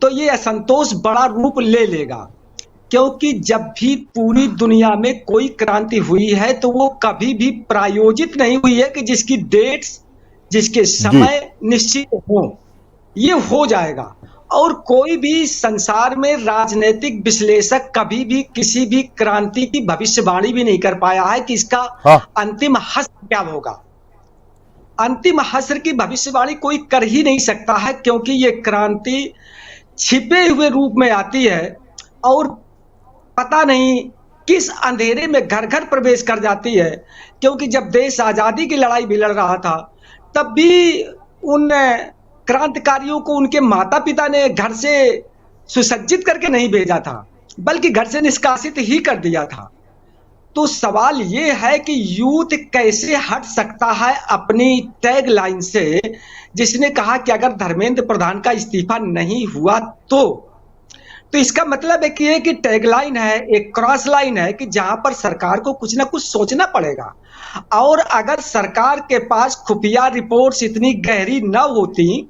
तो ये असंतोष बड़ा रूप ले लेगा। क्योंकि जब भी पूरी दुनिया में कोई क्रांति हुई है तो वो कभी भी प्रायोजित नहीं हुई है कि जिसकी डेट्स, जिसके समय निश्चित हो। ये हो जाएगा। और कोई भी संसार में राजनीतिक विश्लेषक कभी भी किसी भी क्रांति की भविष्यवाणी भी नहीं कर पाया है कि इसका अंतिम हस्त क्या होगा। अंतिम हश्र की भविष्यवाणी कोई कर ही नहीं सकता है, क्योंकि ये क्रांति छिपे हुए रूप में आती है और पता नहीं किस अंधेरे में घर घर प्रवेश कर जाती है। क्योंकि जब देश आजादी की लड़ाई भी लड़ रहा था, तब भी उन क्रांतिकारियों को उनके माता पिता ने घर से सुसज्जित करके नहीं भेजा था, बल्कि घर से निष्कासित ही कर दिया था। तो सवाल ये है कि यूथ कैसे हट सकता है अपनी टैग लाइन से, जिसने कहा कि अगर धर्मेंद्र प्रधान का इस्तीफा नहीं हुआ तो इसका मतलब है कि एक टैग लाइन है, एक क्रॉस लाइन है कि जहां पर सरकार को कुछ ना कुछ सोचना पड़ेगा। और अगर सरकार के पास खुफिया रिपोर्ट्स इतनी गहरी न होती,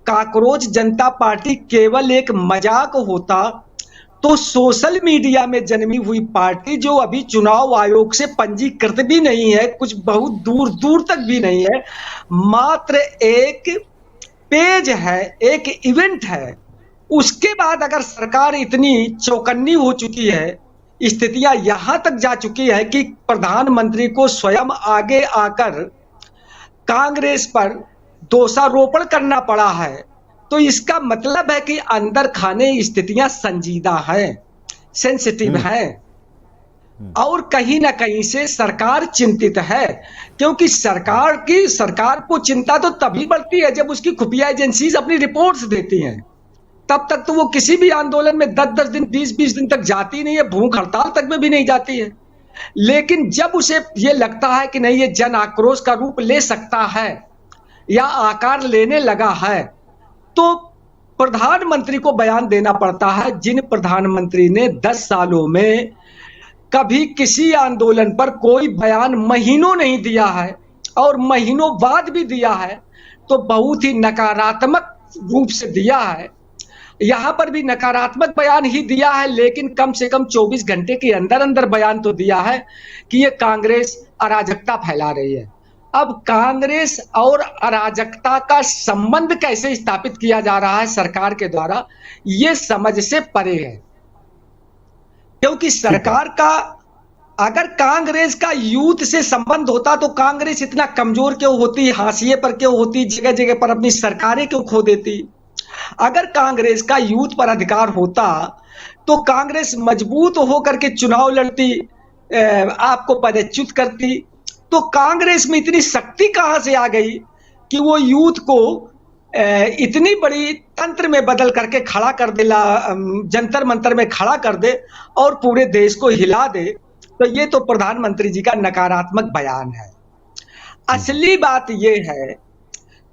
काकरोच जनता पार्टी केवल एक मजाक होता, तो सोशल मीडिया में जन्मी हुई पार्टी जो अभी चुनाव आयोग से पंजीकृत भी नहीं है, कुछ बहुत दूर दूर तक भी नहीं है, मात्र एक पेज है, एक इवेंट है, उसके बाद अगर सरकार इतनी चौकन्नी हो चुकी है, स्थितियां यहां तक जा चुकी है कि प्रधानमंत्री को स्वयं आगे आकर कांग्रेस पर दोषारोपण करना पड़ा है, तो इसका मतलब है कि अंदर खाने स्थितियां संजीदा हैं, सेंसिटिव हैं, और कहीं ना कहीं से सरकार चिंतित है। क्योंकि सरकार को चिंता तो तभी बढ़ती है जब उसकी खुफिया एजेंसीज अपनी रिपोर्ट्स देती हैं। तब तक तो वो किसी भी आंदोलन में 10-10 दिन 20-20 दिन तक जाती नहीं है, भूख हड़ताल तक में भी नहीं जाती है। लेकिन जब उसे ये लगता है कि नहीं, ये जन आक्रोश का रूप ले सकता है या आकार लेने लगा है, तो प्रधानमंत्री को बयान देना पड़ता है। जिन प्रधानमंत्री ने 10 सालों में कभी किसी आंदोलन पर कोई बयान महीनों नहीं दिया है और महीनों बाद भी दिया है, तो बहुत ही नकारात्मक रूप से दिया है। यहां पर भी नकारात्मक बयान ही दिया है, लेकिन कम से कम 24 घंटे के अंदर अंदर बयान तो दिया है कि ये कांग्रेस अराजकता फैला रही है। अब कांग्रेस और अराजकता का संबंध कैसे स्थापित किया जा रहा है सरकार के द्वारा, ये समझ से परे है। क्योंकि सरकार का अगर कांग्रेस का यूथ से संबंध होता तो कांग्रेस इतना कमजोर क्यों होती, हाशिए पर क्यों होती, जगह जगह पर अपनी सरकारें क्यों खो देती। अगर कांग्रेस का यूथ पर अधिकार होता तो कांग्रेस मजबूत होकर के चुनाव लड़ती, आपको पदच्युत करती। तो कांग्रेस में इतनी शक्ति कहां से आ गई कि वो यूथ को इतनी बड़ी तंत्र में बदल करके खड़ा कर दे, जंतर मंतर में खड़ा कर दे और पूरे देश को हिला दे। तो ये तो प्रधानमंत्री जी का नकारात्मक बयान है। असली बात यह है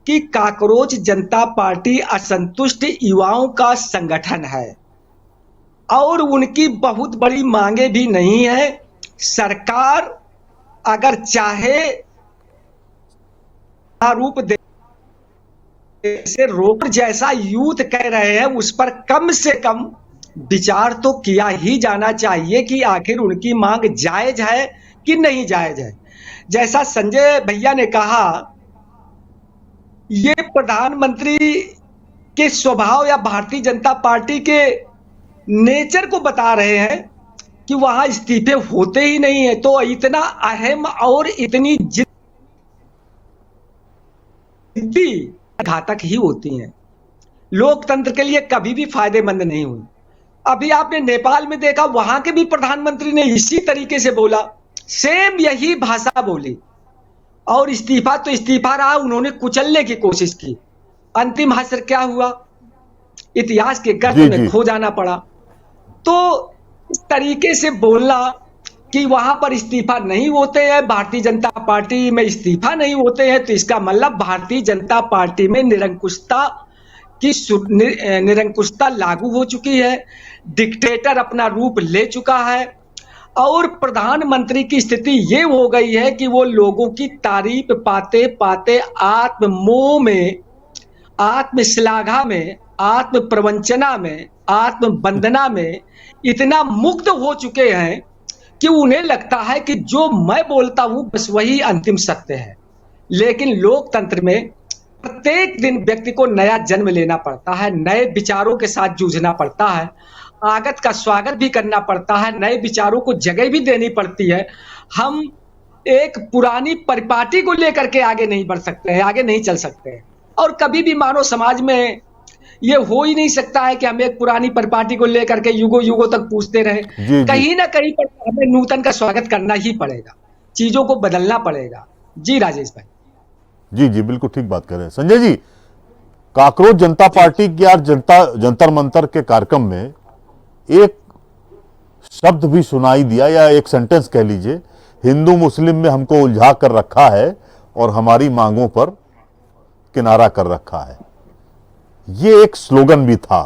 कि काकरोच जनता पार्टी असंतुष्ट युवाओं का संगठन है और उनकी बहुत बड़ी मांगे भी नहीं है। सरकार अगर चाहे आरोप दे से रोक जैसा यूथ कह रहे हैं, उस पर कम से कम विचार तो किया ही जाना चाहिए कि आखिर उनकी मांग जायज है कि नहीं जायज है। जैसा संजय भैया ने कहा, ये प्रधानमंत्री के स्वभाव या भारतीय जनता पार्टी के नेचर को बता रहे हैं कि वहां इस्तीफे होते ही नहीं है। तो इतना अहम और इतनी जिद्दी घातक ही होती हैं, लोकतंत्र के लिए कभी भी फायदेमंद नहीं हुई। अभी आपने नेपाल में देखा, वहां के भी प्रधानमंत्री ने इसी तरीके से बोला, सेम यही भाषा बोली, और इस्तीफा तो इस्तीफा रहा, उन्होंने कुचलने की कोशिश की। अंतिम असर क्या हुआ, इतिहास के गर्त में खो जाना पड़ा। तो इस तरीके से बोलना कि वहां पर इस्तीफा नहीं होते हैं, भारतीय जनता पार्टी में इस्तीफा नहीं होते हैं, तो इसका मतलब भारतीय जनता पार्टी में निरंकुशता लागू हो चुकी है, डिक्टेटर अपना रूप ले चुका है, और प्रधानमंत्री की स्थिति ये हो गई है कि वो लोगों की तारीफ पाते पाते आत्ममोह में, आत्मश्लाघा में, आत्म प्रवंचना में, आत्म वंदना में इतना मुग्ध हो चुके हैं कि उन्हें लगता है कि जो मैं बोलता हूं बस वही अंतिम सत्य है। लेकिन लोकतंत्र में प्रत्येक दिन व्यक्ति को नया जन्म लेना पड़ता है, नए विचारों के साथ जूझना पड़ता है, आगत का स्वागत भी करना पड़ता है, नए विचारों को जगह भी देनी पड़ती है। हम एक पुरानी परिपाटी को लेकर के आगे नहीं बढ़ सकते हैं, आगे नहीं चल सकते हैं। और कभी भी मानव समाज में ये हो ही नहीं सकता है कि हम एक पुरानी परिपाटी को लेकर के युगों युगों तक पूछते रहे। जी। कहीं ना कहीं पर हमें नूतन का स्वागत करना ही पड़ेगा, चीजों को बदलना पड़ेगा। जी राजेश भाई। जी जी, बिल्कुल ठीक बात कर रहे हैं संजय जी। काकरोच जनता पार्टी की आज जंतर मंतर के कार्यक्रम में एक शब्द भी सुनाई दिया, या एक सेंटेंस कह लीजिए, हिंदू मुस्लिम में हमको उलझा कर रखा है और हमारी मांगों पर किनारा कर रखा है। ये एक स्लोगन भी था।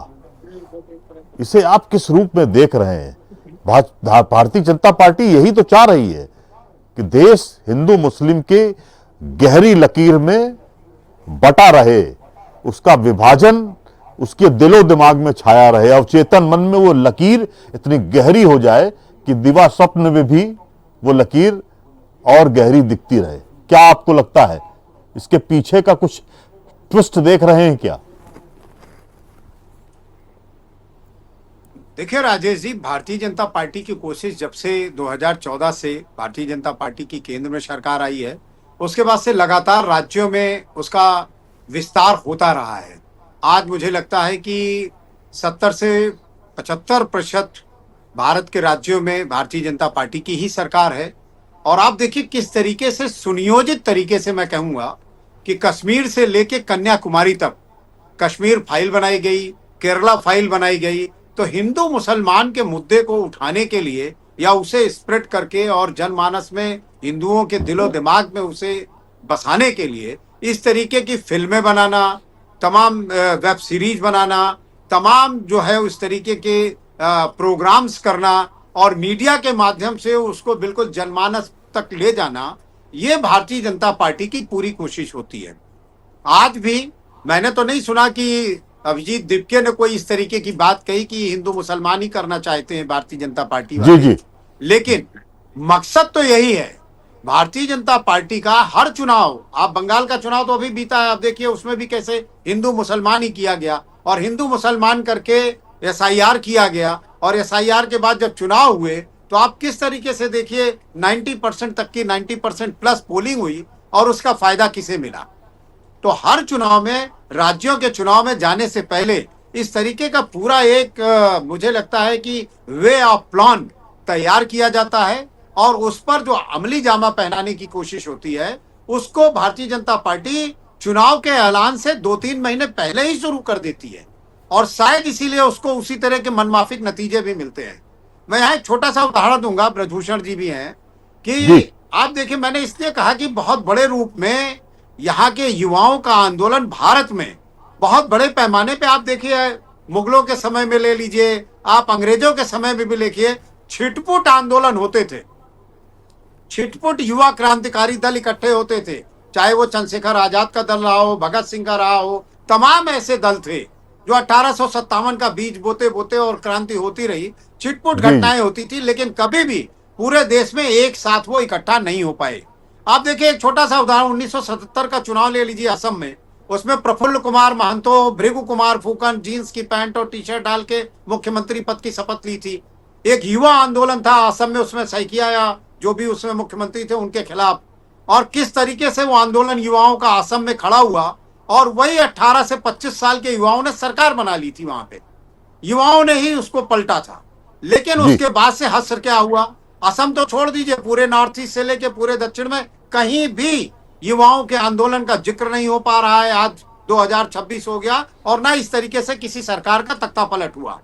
इसे आप किस रूप में देख रहे हैं? भारतीय जनता पार्टी यही तो चाह रही है कि देश हिंदू मुस्लिम के गहरी लकीर में बटा रहे, उसका विभाजन उसके दिलो दिमाग में छाया रहे, और चेतन मन में वो लकीर इतनी गहरी हो जाए कि दिवा स्वप्न में भी वो लकीर और गहरी दिखती रहे। क्या आपको लगता है इसके पीछे का कुछ ट्विस्ट देख रहे हैं क्या? देखिए राजेश जी, भारतीय जनता पार्टी की कोशिश जब से 2014 से भारतीय जनता पार्टी की केंद्र में सरकार आई है, उसके बाद से लगातार राज्यों में उसका विस्तार होता रहा है। आज मुझे लगता है कि 70 से 75% भारत के राज्यों में भारतीय जनता पार्टी की ही सरकार है। और आप देखिए किस तरीके से सुनियोजित तरीके से, मैं कहूँगा कि कश्मीर से लेके कन्याकुमारी तक कश्मीर फाइल बनाई गई, केरला फाइल बनाई गई। तो हिंदू मुसलमान के मुद्दे को उठाने के लिए या उसे स्प्रेड करके और जनमानस में हिंदुओं के दिलो दिमाग में उसे बसाने के लिए इस तरीके की फिल्में बनाना, तमाम वेब सीरीज बनाना, तमाम जो है उस तरीके के प्रोग्राम्स करना और मीडिया के माध्यम से उसको बिल्कुल जनमानस तक ले जाना, ये भारतीय जनता पार्टी की पूरी कोशिश होती है। आज भी मैंने तो नहीं सुना कि अभिजीत दिपके ने कोई इस तरीके की बात कही कि हिंदू मुसलमान ही करना चाहते हैं भारतीय जनता पार्टी वाले। जी जी। लेकिन मकसद तो यही है भारतीय जनता पार्टी का। हर चुनाव, आप बंगाल का चुनाव तो अभी बीता है, आप देखिए उसमें भी कैसे हिंदू मुसलमान ही किया गया और हिंदू मुसलमान करके एसआईआर किया गया। और एसआईआर के बाद जब चुनाव हुए तो आप किस तरीके से देखिए 90% तक की 90% प्लस पोलिंग हुई और उसका फायदा किसे मिला। तो हर चुनाव में, राज्यों के चुनाव में जाने से पहले इस तरीके का पूरा एक मुझे लगता है कि वे ऑफ प्लान तैयार किया जाता है और उस पर जो अमली जामा पहनाने की कोशिश होती है उसको भारतीय जनता पार्टी चुनाव के ऐलान से 2-3 महीने पहले ही शुरू कर देती है और शायद इसीलिए उसको उसी तरह के मनमाफिक नतीजे भी मिलते हैं। मैं यहाँ एक छोटा सा उदाहरण दूंगा, ब्रजभूषण जी भी हैं कि आप देखिए, मैंने इसलिए कहा कि बहुत बड़े रूप में यहाँ के युवाओं का आंदोलन भारत में बहुत बड़े पैमाने पे, आप देखिए मुगलों के समय में ले लीजिए, आप अंग्रेजों के समय में भी देखिए, छिटपुट आंदोलन होते थे, छिटपुट युवा क्रांतिकारी दल इकट्ठे होते थे, चाहे वो चंद्रशेखर आजाद का दल रहा हो, भगत सिंह का रहा हो, तमाम ऐसे दल थे जो 1857 का बीज बोते बोते और क्रांति होती रही। छिटपुट घटनाएं होती थी लेकिन कभी भी पूरे देश में एक साथ वो इकट्ठा नहीं हो पाए। आप देखिए एक छोटा सा उदाहरण, 1977 का चुनाव ले लीजिए असम में, उसमें प्रफुल्ल कुमार महंतो, भृगु कुमार फूकन जींस की पैंट और टी शर्ट डाल के मुख्यमंत्री पद की शपथ ली थी। एक युवा आंदोलन था असम में, उसमें सैकिया या जो भी उसमें मुख्यमंत्री थे उनके खिलाफ, और किस तरीके से वो आंदोलन युवाओं का असम में खड़ा हुआ और वही 18 से 25 साल के युवाओं ने सरकार बना ली थी। वहां पे युवाओं ने ही उसको पलटा था। लेकिन उसके बाद से हश्र क्या हुआ, असम तो छोड़ दीजिए, पूरे नॉर्थ ईस्ट से लेके पूरे दक्षिण में कहीं भी युवाओं के आंदोलन का जिक्र नहीं हो पा रहा है। आज 2026 हो गया और ना इस तरीके से किसी सरकार का तख्ता पलट हुआ।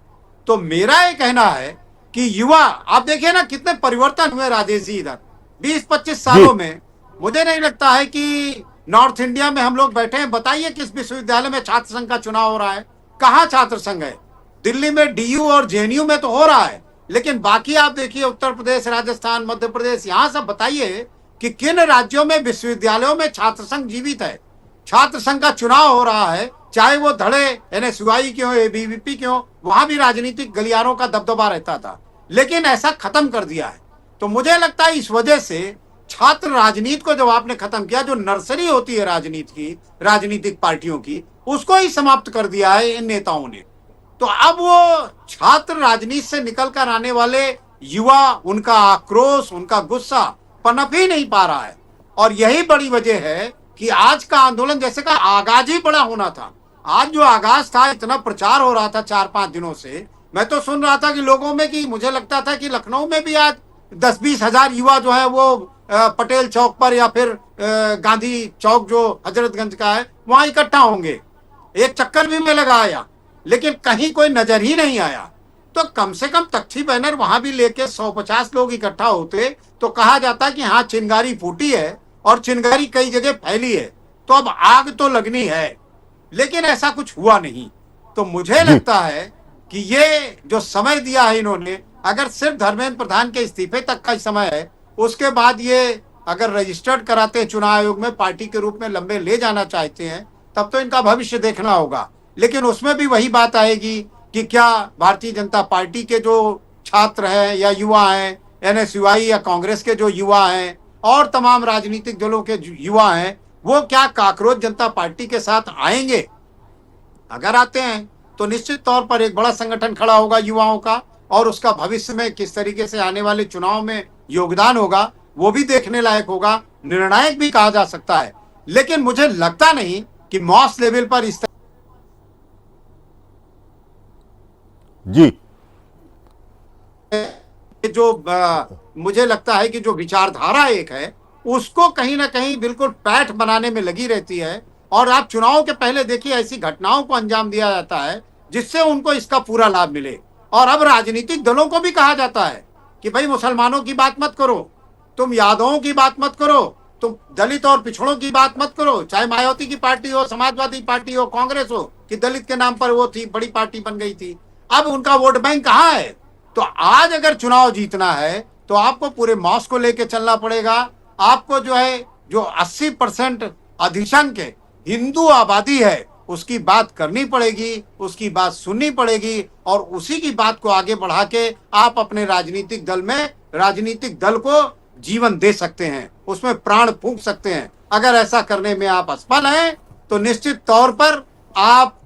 तो मेरा ये कहना है कि युवा, आप देखिए ना कितने परिवर्तन हुए राजेश जी इधर 20-25 सालों में। मुझे नहीं लगता है कि नॉर्थ इंडिया में हम लोग बैठे हैं, बताइए किस विश्वविद्यालय में छात्र संघ का चुनाव हो रहा है, कहाँ छात्र संघ है? दिल्ली में डीयू और जेएनयू में तो हो रहा है, लेकिन बाकी आप देखिए उत्तर प्रदेश, राजस्थान, मध्य प्रदेश, यहाँ सब बताइए कि किन राज्यों में विश्वविद्यालयों में छात्र संघ जीवित है, छात्र संघ का चुनाव हो रहा है, चाहे वो धड़े एनएसयूआई के हो, एबीवीपी के हो, वहां भी राजनीतिक गलियारों का दबदबा रहता था, लेकिन ऐसा खत्म कर दिया है। तो मुझे लगता है इस वजह से छात्र राजनीति को जब आपने खत्म किया, जो नर्सरी होती है राजनीति की, राजनीतिक पार्टियों की, उसको ही समाप्त कर दिया है इन नेताओं ने। तो अब वो छात्र राजनीति से निकल कर आने वाले युवा, उनका आक्रोश, उनका गुस्सा पनप ही नहीं पा रहा है। और यही बड़ी वजह है कि आज का आंदोलन जैसे का आगाज ही बड़ा होना था। आज जो आगाज था, इतना प्रचार हो रहा था 4-5 दिनों से, मैं तो सुन रहा था कि लोगों में, कि मुझे लगता था कि लखनऊ में भी आज 10-20 हजार युवा जो है वो पटेल चौक पर या फिर गांधी चौक जो हजरतगंज का है वहां इकट्ठा होंगे। एक चक्कर भी मैं लगाया, लेकिन कहीं कोई नजर ही नहीं आया। तो कम से कम तख्ती बैनर वहां भी लेके 150 लोग इकट्ठा होते तो कहा जाता कि हाँ चिंगारी फूटी है और चिंगारी कई जगह फैली है, तो अब आग तो लगनी है। लेकिन ऐसा कुछ हुआ नहीं। तो मुझे लगता है कि ये जो समय दिया है इन्होंने, अगर सिर्फ धर्मेंद्र प्रधान के इस्तीफे तक का समय है, उसके बाद ये अगर रजिस्टर्ड कराते हैं चुनाव आयोग में, पार्टी के रूप में लंबे ले जाना चाहते हैं, तब तो इनका भविष्य देखना होगा। लेकिन उसमें भी वही बात आएगी कि क्या भारतीय जनता पार्टी के जो छात्र हैं या युवा हैं, एनएसयूआई या कांग्रेस के जो युवा हैं और तमाम राजनीतिक दलों के युवा हैं, वो क्या कॉकरोच जनता पार्टी के साथ आएंगे? अगर आते हैं तो निश्चित तौर पर एक बड़ा संगठन खड़ा होगा युवाओं का, और उसका भविष्य में किस तरीके से आने वाले चुनाव में योगदान होगा वो भी देखने लायक होगा, निर्णायक भी कहा जा सकता है। लेकिन मुझे लगता नहीं कि मॉस लेवल पर इस जी जो मुझे लगता है कि जो विचारधारा एक है उसको कहीं ना कहीं बिल्कुल पैठ बनाने में लगी रहती है। और आप चुनाव के पहले देखिए ऐसी घटनाओं को अंजाम दिया जाता है जिससे उनको इसका पूरा लाभ मिले। और अब राजनीतिक दलों को भी कहा जाता है कि भाई मुसलमानों की बात मत करो, तुम यादवों की बात मत करो, तुम दलित और पिछड़ों की बात मत करो। चाहे मायावती की पार्टी हो, समाजवादी पार्टी हो, कांग्रेस हो, कि दलित के नाम पर वो थी, बड़ी पार्टी बन गई थी। अब उनका वोट बैंक कहाँ है? तो आज अगर चुनाव जीतना है तो आपको पूरे मॉस को लेकर चलना पड़ेगा। आपको जो है जो 80% अधिसंख्य के हिंदू आबादी है उसकी बात करनी पड़ेगी, उसकी बात सुननी पड़ेगी, और उसी की बात को आगे बढ़ा के आप अपने राजनीतिक दल को जीवन दे सकते हैं, उसमें प्राण फूंक सकते हैं। अगर ऐसा करने में आप असफल हैं तो निश्चित तौर पर आप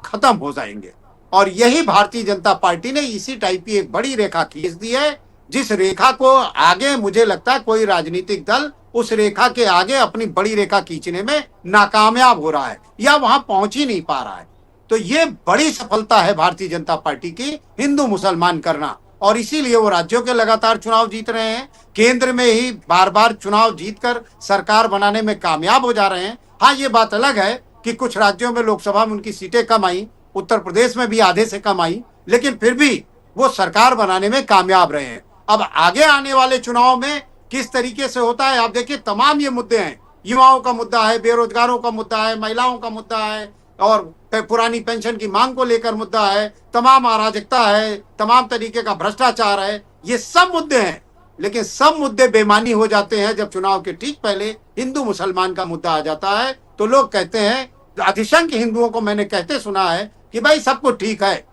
खत्म हो जाएंगे। और यही भारतीय जनता पार्टी ने इसी टाइप की एक बड़ी रेखा खींच दी है, जिस रेखा को आगे मुझे लगता है कोई राजनीतिक दल उस रेखा के आगे अपनी बड़ी रेखा खींचने में नाकामयाब हो रहा है या वहां पहुंच ही नहीं पा रहा है। तो ये बड़ी सफलता है भारतीय जनता पार्टी की, हिंदू मुसलमान करना। और इसीलिए वो राज्यों के लगातार चुनाव जीत रहे हैं, केंद्र में ही बार बार चुनाव जीतकर सरकार बनाने में कामयाब हो जा रहे हैं। हाँ, ये बात अलग है कि कुछ राज्यों में लोकसभा में उनकी सीटें कम आई, उत्तर प्रदेश में भी आधे से कम आई, लेकिन फिर भी वो सरकार बनाने में कामयाब रहे हैं। अब आगे आने वाले चुनाव में किस तरीके से होता है आप देखिए। तमाम ये मुद्दे हैं, युवाओं का मुद्दा है, बेरोजगारों का मुद्दा है, महिलाओं का मुद्दा है, और पुरानी पेंशन की मांग को लेकर मुद्दा है, तमाम अराजकता है, तमाम तरीके का भ्रष्टाचार है, ये सब मुद्दे हैं। लेकिन सब मुद्दे बेमानी हो जाते हैं जब चुनाव के ठीक पहले हिंदू मुसलमान का मुद्दा आ जाता है। तो लोग कहते हैं, अधिसंख्य हिंदुओं को मैंने कहते सुना है कि भाई सब कुछ ठीक है,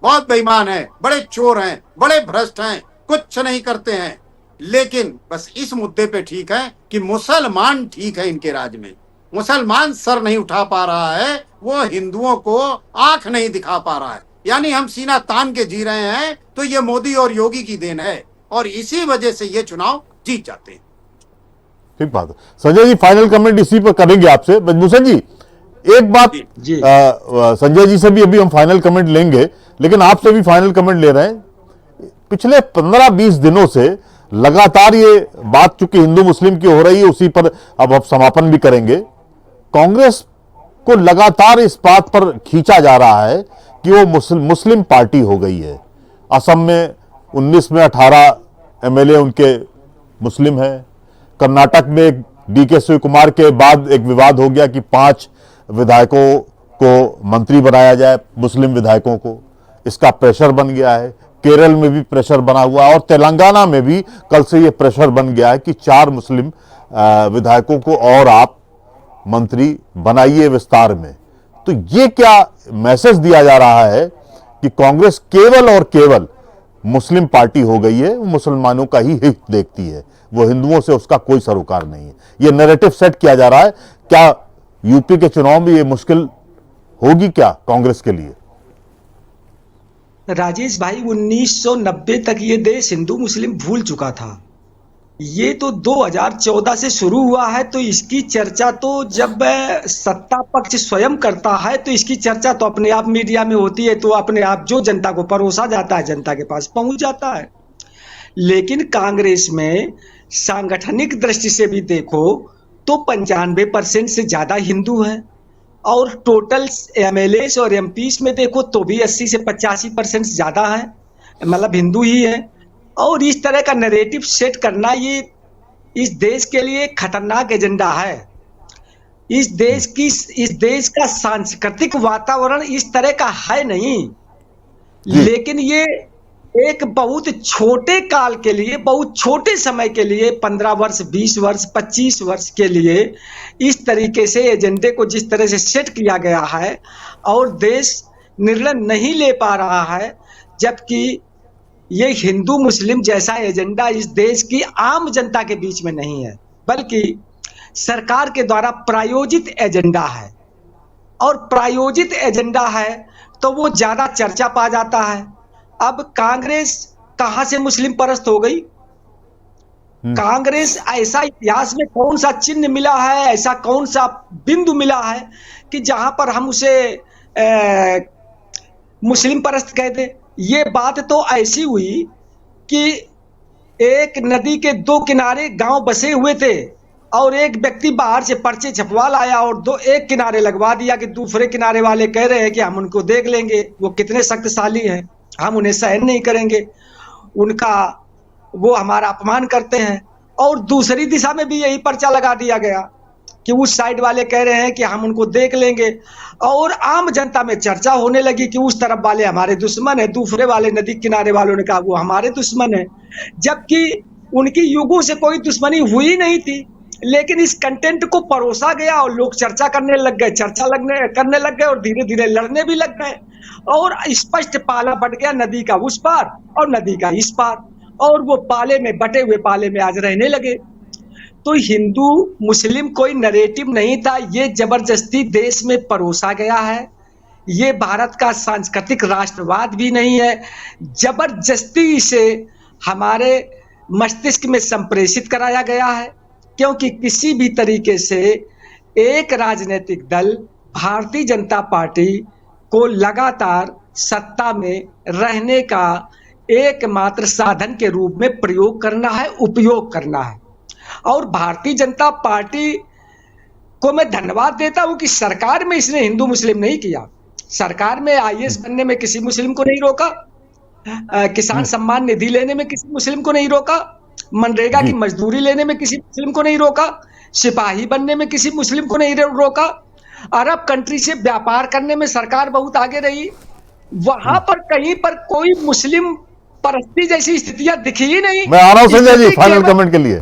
बहुत बेईमान है, बड़े चोर हैं, बड़े भ्रष्ट हैं, कुछ नहीं करते हैं। लेकिन बस इस मुद्दे पे ठीक है कि मुसलमान ठीक है, इनके राज्य में मुसलमान सर नहीं उठा पा रहा है, वो हिंदुओं को आंख नहीं दिखा पा रहा है। यानी हम सीना तान के जी रहे हैं। तो ये मोदी और योगी की देन है, और इसी वजह से ये चुनाव जीत जाते हैं। ठीक बात है। संजय जी, फाइनल कमेंट इसी पर करेंगे आपसे। ब्रजभूषण जी, एक बात जी। संजय जी से भी अभी हम फाइनल कमेंट लेंगे, लेकिन आपसे भी फाइनल कमेंट ले रहे हैं। पिछले 15-20 दिनों से लगातार ये बात चूंकि हिंदू मुस्लिम की हो रही है, उसी पर अब आप समापन भी करेंगे। कांग्रेस को लगातार इस बात पर खींचा जा रहा है कि वो मुस्लिम पार्टी हो गई है। असम में 19 में 18 एमएलए उनके मुस्लिम हैं। कर्नाटक में डीके शिव कुमार के बाद एक विवाद हो गया कि 5 विधायकों को मंत्री बनाया जाए, मुस्लिम विधायकों को। इसका प्रेशर बन गया है। केरल में भी प्रेशर बना हुआ है, और तेलंगाना में भी कल से यह प्रेशर बन गया है कि 4 मुस्लिम विधायकों को और आप मंत्री बनाइए विस्तार में। तो ये क्या मैसेज दिया जा रहा है कि कांग्रेस केवल और केवल मुस्लिम पार्टी हो गई है, वो मुसलमानों का ही हित देखती है, वो हिंदुओं से उसका कोई सरोकार नहीं है। ये नैरेटिव सेट किया जा रहा है। क्या यूपी के चुनाव में ये मुश्किल होगी क्या कांग्रेस के लिए? राजेश भाई, 1990 तक ये देश हिंदू मुस्लिम भूल चुका था। ये तो 2014 से शुरू हुआ है, तो इसकी चर्चा तो जब सत्ता पक्ष स्वयं करता है तो इसकी चर्चा तो अपने आप मीडिया में होती है, तो अपने आप जो जनता को परोसा जाता है जनता के पास पहुंच जाता है। लेकिन कांग्रेस में सांगठनिक दृष्टि से भी देखो तो 95% से ज्यादा हिंदू हैं, और टोटल एमएलए और एमपीस में देखो तो भी 80 से 85% ज्यादा है, मतलब हिंदू ही है। और इस तरह का नैरेटिव सेट करना ये इस देश के लिए खतरनाक एजेंडा है। इस देश का सांस्कृतिक वातावरण इस तरह का है नहीं, लेकिन ये एक बहुत छोटे काल के लिए, बहुत छोटे समय के लिए, 15 वर्ष, 20 वर्ष, 25 वर्ष के लिए इस तरीके से एजेंडे को जिस तरह से सेट किया गया है, और देश निर्णय नहीं ले पा रहा है, जबकि ये हिंदू मुस्लिम जैसा एजेंडा इस देश की आम जनता के बीच में नहीं है, बल्कि सरकार के द्वारा प्रायोजित एजेंडा है। और प्रायोजित एजेंडा है तो वो ज्यादा चर्चा पा जाता है। अब कांग्रेस कहां से मुस्लिम परस्त हो गई? कांग्रेस ऐसा इतिहास में कौन सा चिन्ह मिला है, ऐसा कौन सा बिंदु मिला है कि जहां पर हम उसे मुस्लिम परस्त कह दें? ये बात तो ऐसी हुई कि एक नदी के दो किनारे गांव बसे हुए थे, और एक व्यक्ति बाहर से पर्चे छपवा लाया और एक किनारे लगवा दिया कि दूसरे किनारे वाले कह रहे हैं कि हम उनको देख लेंगे, वो कितने शक्तिशाली हैं, हम उन्हें सहन नहीं करेंगे, उनका वो हमारा अपमान करते हैं। और दूसरी दिशा में भी यही पर्चा लगा दिया गया कि उस साइड वाले कह रहे हैं कि हम उनको देख लेंगे, और आम जनता में चर्चा होने लगी कि उस तरफ वाले हमारे दुश्मन है, दूसरे वाले नदी किनारे वालों ने कहा वो हमारे दुश्मन है, जबकि उनकी युगों से कोई दुश्मनी हुई नहीं थी। लेकिन इस कंटेंट को परोसा गया और लोग चर्चा करने लग गए, करने लग गए, और धीरे धीरे लड़ने भी लग गए, और स्पष्ट पाला बट गया नदी का उस पार और नदी का इस पार, और वो पाले में, बटे हुए पाले में आज रहने लगे। तो हिंदू मुस्लिम कोई नैरेटिव नहीं था, ये जबरदस्ती देश में परोसा गया है। ये भारत का सांस्कृतिक राष्ट्रवाद भी नहीं है, जबरदस्ती इसे हमारे मस्तिष्क में संप्रेषित कराया गया है। क्योंकि किसी भी तरीके से एक राजनीतिक दल भारतीय जनता पार्टी को लगातार सत्ता में रहने का एकमात्र साधन के रूप में प्रयोग करना है, उपयोग करना है। और भारतीय जनता पार्टी को मैं धन्यवाद देता हूं कि सरकार में इसने हिंदू मुस्लिम नहीं किया। सरकार में आईएएस बनने में किसी मुस्लिम को नहीं रोका, किसान सम्मान निधि लेने में किसी मुस्लिम को नहीं रोका, मनरेगा की मजदूरी लेने में किसी मुस्लिम को नहीं रोका, सिपाही बनने में किसी मुस्लिम को नहीं रोका, अरब कंट्री से व्यापार करने में सरकार बहुत आगे रही। वहां पर कहीं पर कोई मुस्लिम परस्ती जैसी स्थितियां दिखी ही नहीं। मैं आ रहा हूं संजय जी फाइनल कमेंट के लिए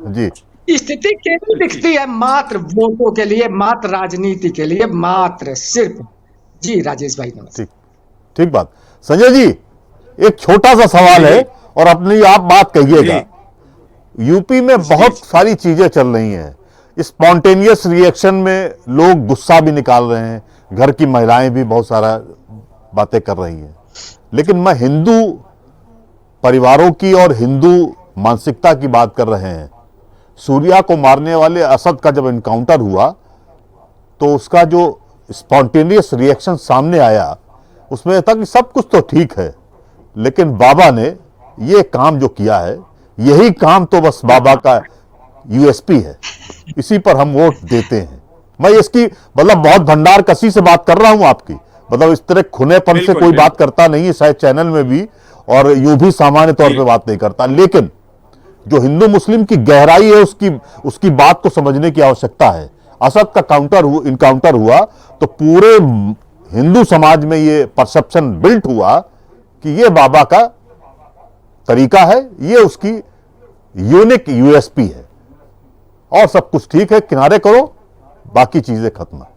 जी। स्थिति केवल दिखती है मात्र वोटों के लिए, मात्र राजनीति के लिए, मात्र सिर्फ। जी राजेश भाई नमस्ते। ठीक बात। संजय जी एक छोटा सा सवाल है और अपनी आप बात कहिएगा। यूपी में बहुत सारी चीजें चल रही हैं, स्पॉन्टेनियस रिएक्शन में लोग गुस्सा भी निकाल रहे हैं, घर की महिलाएं भी बहुत सारा बातें कर रही हैं, लेकिन मैं हिंदू परिवारों की और हिंदू मानसिकता की बात कर रहे हैं। सूर्या को मारने वाले असद का जब एनकाउंटर हुआ तो उसका जो स्पॉन्टेनियस रिएक्शन सामने आया उसमें था कि सब कुछ तो ठीक है, लेकिन बाबा ने ये काम जो किया है, यही काम तो बस बाबा का यूएसपी है, इसी पर हम वोट देते हैं। मैं इसकी मतलब बहुत भंडार कसी से बात कर रहा हूं आपकी, मतलब इस तरह खुनेपन से कोई बात करता नहीं है, शायद चैनल में भी, और यूं भी सामान्य तौर पे बात नहीं करता, लेकिन जो हिंदू मुस्लिम की गहराई है उसकी बात को समझने की आवश्यकता है। असद का इनकाउंटर हुआ तो पूरे हिंदू समाज में ये परसेप्शन बिल्ट हुआ कि ये बाबा का तरीका है, ये उसकी यूनिक यूएसपी है, और सब कुछ ठीक है, किनारे करो, बाकी चीजें खत्म है,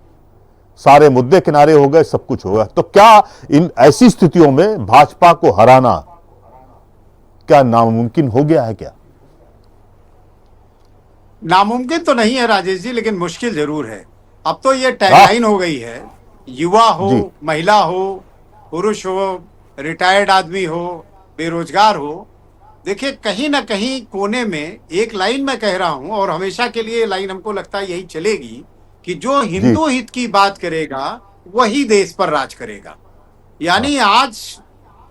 सारे मुद्दे किनारे हो गए, सब कुछ हो गया। तो क्या इन ऐसी स्थितियों में भाजपा को हराना क्या नामुमकिन हो गया है? क्या नामुमकिन तो नहीं है राजेश जी, लेकिन मुश्किल जरूर है। अब तो ये टैगलाइन हो गई है, युवा हो, महिला हो, पुरुष हो, रिटायर्ड आदमी हो, बेरोजगार हो, देखिए कहीं ना कहीं कोने में एक लाइन मैं कह रहा हूं, और हमेशा के लिए ये लाइन हमको लगता है यही चलेगी, कि जो जी। हिंदू हित की बात करेगा वही देश पर राज करेगा। हाँ। यानी आज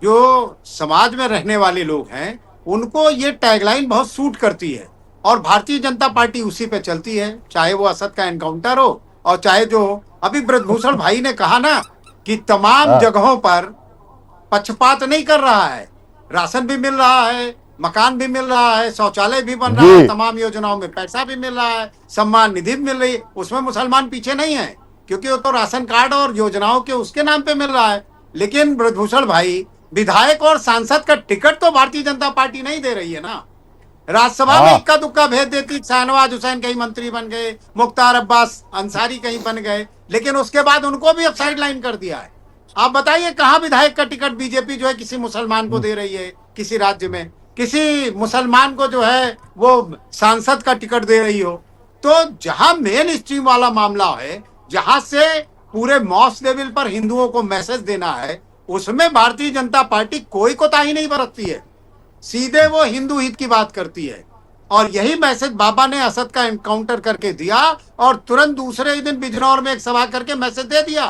जो समाज में रहने वाले लोग हैं उनको ये टैगलाइन बहुत सूट करती है, और भारतीय जनता पार्टी उसी पे चलती है, चाहे वो असद का एनकाउंटर हो और चाहे जो अभी ब्रजभूषण भाई ने कहा ना कि तमाम हाँ। जगहों पर पक्षपात नहीं कर रहा है, राशन भी मिल रहा है, मकान भी मिल रहा है, शौचालय भी बन रहा है, जी। तमाम योजनाओं में पैसा भी मिल रहा है, सम्मान निधि भी मिल रही है, उसमें मुसलमान पीछे नहीं है, क्योंकि वो तो राशन कार्ड और योजनाओं के उसके नाम पे मिल रहा है। लेकिन ब्रजभूषण भाई, विधायक और सांसद का टिकट तो भारतीय जनता पार्टी नहीं दे रही है ना। राज्यसभा में हाँ। इक्का दुक्का भेज देती, शाहनवाज हुसैन कहीं मंत्री बन गए, मुख्तार अब्बास अंसारी कहीं बन गए, लेकिन उसके बाद उनको भी अब साइड लाइन कर दिया है। आप बताइए कहां विधायक का टिकट बीजेपी जो है किसी मुसलमान को दे रही है, किसी राज्य में किसी मुसलमान को जो है वो सांसद का टिकट दे रही हो। तो जहां मेन स्ट्रीम वाला मामला है, जहां से पूरे मॉस लेवल पर हिंदुओं को मैसेज देना है, उसमें भारतीय जनता पार्टी कोई कोताही नहीं बरतती है, सीधे वो हिंदू हित की बात करती है। और यही मैसेज बाबा ने असद का एनकाउंटर करके दिया, और तुरंत दूसरे ही दिन बिजनौर में एक सभा करके मैसेज दे दिया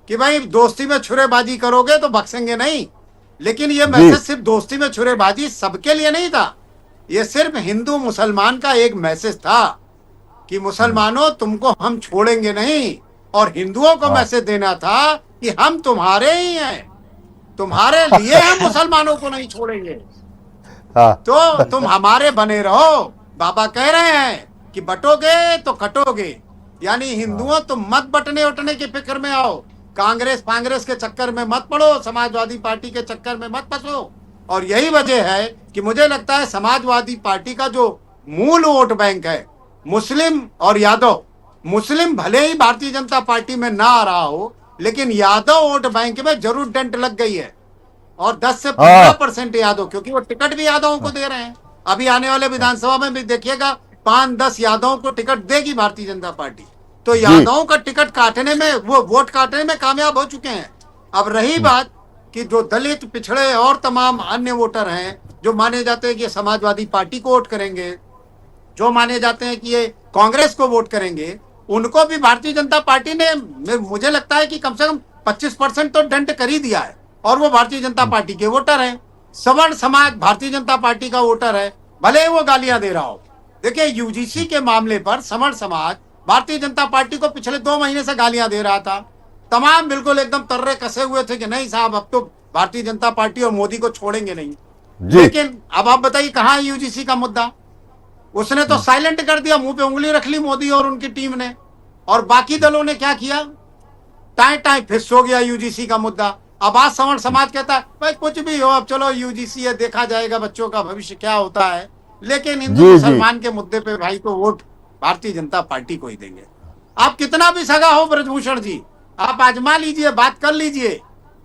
कि भाई दोस्ती में छुरेबाजी करोगे तो बख्शेंगे नहीं। लेकिन ये मैसेज सिर्फ दोस्ती में छुरेबाजी सबके लिए नहीं था, ये सिर्फ हिंदू मुसलमान का एक मैसेज था कि मुसलमानों तुमको हम छोड़ेंगे नहीं, और हिंदुओं को मैसेज देना था कि हम तुम्हारे ही हैं, तुम्हारे लिए हम मुसलमानों को नहीं छोड़ेंगे, हाँ। तो तुम हमारे बने रहो। बाबा कह रहे हैं कि बटोगे तो कटोगे, यानी हिंदुओं तुम मत बटने उठने की फिक्र में आओ, कांग्रेस के चक्कर में मत पड़ो, समाजवादी पार्टी के चक्कर में मत फंसो। और यही वजह है कि मुझे लगता है समाजवादी पार्टी का जो मूल वोट बैंक है मुस्लिम और यादव, मुस्लिम भले ही भारतीय जनता पार्टी में ना आ रहा हो, लेकिन यादव वोट बैंक में जरूर डेंट लग गई है, और 10 से 15% यादव, क्योंकि वो टिकट भी यादवों को दे रहे हैं। अभी आने वाले विधानसभा में भी देखिएगा 5-10 यादवों को टिकट देगी भारतीय जनता पार्टी। तो यादवों का टिकट काटने में, वो वोट काटने में कामयाब हो चुके हैं। अब रही बात कि जो दलित, पिछड़े और तमाम अन्य वोटर हैं जो माने जाते हैं कि समाजवादी पार्टी को वोट करेंगे, जो माने जाते हैं कि ये कांग्रेस को वोट करेंगे, उनको भी भारतीय जनता पार्टी ने, मुझे लगता है कि कम से कम 25% तो डेंट कर ही दिया है, और वो भारतीय जनता पार्टी के वोटर हैं। सवर्ण समाज भारतीय जनता पार्टी का वोटर है, भले वो गालियां दे रहा हो। देखिए यूजीसी के मामले पर सवर्ण समाज भारतीय जनता पार्टी को पिछले 2 महीने से गालियां दे रहा था, तमाम बिल्कुल एकदम तर्रे कसे हुए थे कि नहीं साहब अब तो भारतीय जनता पार्टी और मोदी को छोड़ेंगे नहीं। लेकिन अब आप बताइए कहां है यूजीसी का मुद्दा? उसने तो साइलेंट कर दिया, मुंह पे उंगली रख ली मोदी और उनकी टीम ने। और बाकी दलों ने क्या किया? टाई टाई फिस हो गया यूजीसी का मुद्दा। अब आज सवर्ण समाज कहता है भाई कुछ भी हो, अब चलो यूजीसी है, देखा जाएगा बच्चों का भविष्य क्या होता है, लेकिन हिंदू मुसलमान के मुद्दे पे भाई तो वोट भारतीय जनता पार्टी को ही देंगे। आप कितना भी सगा हो ब्रजभूषण जी, आप आजमा लीजिए, बात कर लीजिए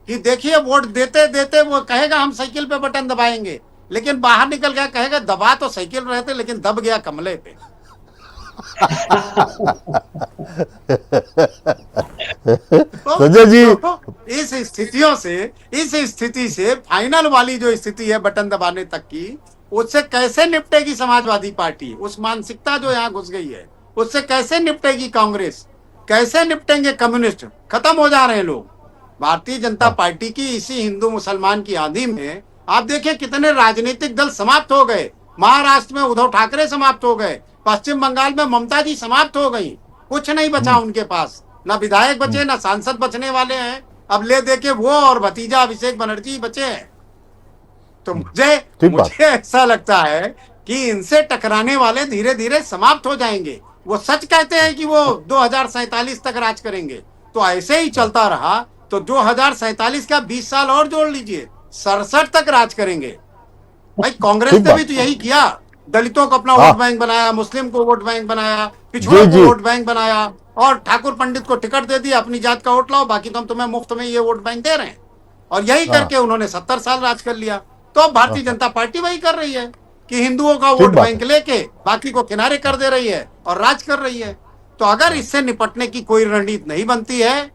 कि देखिए वोट देते देते वो कहेगा हम साइकिल पे बटन दबाएंगे, लेकिन बाहर निकल गया कहेगा दबा तो साइकिल रहते लेकिन दब गया कमले पे। संजय जी, इस स्थिति से फाइनल वाली जो स्थिति है बटन दबाने तक की, उससे कैसे निपटेगी समाजवादी पार्टी? उस मानसिकता जो यहाँ घुस गई है उससे कैसे निपटेगी कांग्रेस, कैसे निपटेंगे कम्युनिस्ट? खत्म हो जा रहे हैं लोग। भारतीय जनता पार्टी की इसी हिंदू मुसलमान की आंधी में आप देखिए कितने राजनीतिक दल समाप्त हो गए। महाराष्ट्र में उद्धव ठाकरे समाप्त हो गए, पश्चिम बंगाल में ममता जी समाप्त हो गई, कुछ नहीं बचा उनके पास, ना विधायक बचे ना सांसद बचने वाले हैं। अब ले देके वो और भतीजा अभिषेक बनर्जी बचे हैं। तो मुझे ऐसा लगता है कि इनसे टकराने वाले धीरे धीरे समाप्त हो जाएंगे। वो सच कहते हैं कि वो 2047 तक राज करेंगे, तो ऐसे ही चलता रहा तो 2047 का 20 साल और जोड़ लीजिए, 67 तक राज करेंगे। भाई कांग्रेस ने भी तो यही किया, दलितों को अपना वोट बैंक बनाया, मुस्लिम को वोट बैंक बनाया, पिछड़ों को वोट बैंक बनाया, और ठाकुर पंडित को टिकट दे दिया, अपनी जात का वोट लाओ, बाकी तो हम तुम्हें मुफ्त में ये वोट बैंक दे रहे हैं। और यही करके उन्होंने 70 साल राज कर लिया। तो भारतीय जनता पार्टी वही कर रही है कि हिंदुओं का वोट बैंक लेके बाकी को किनारे कर दे रही है और राज कर रही है। तो अगर इससे निपटने की कोई रणनीति नहीं बनती है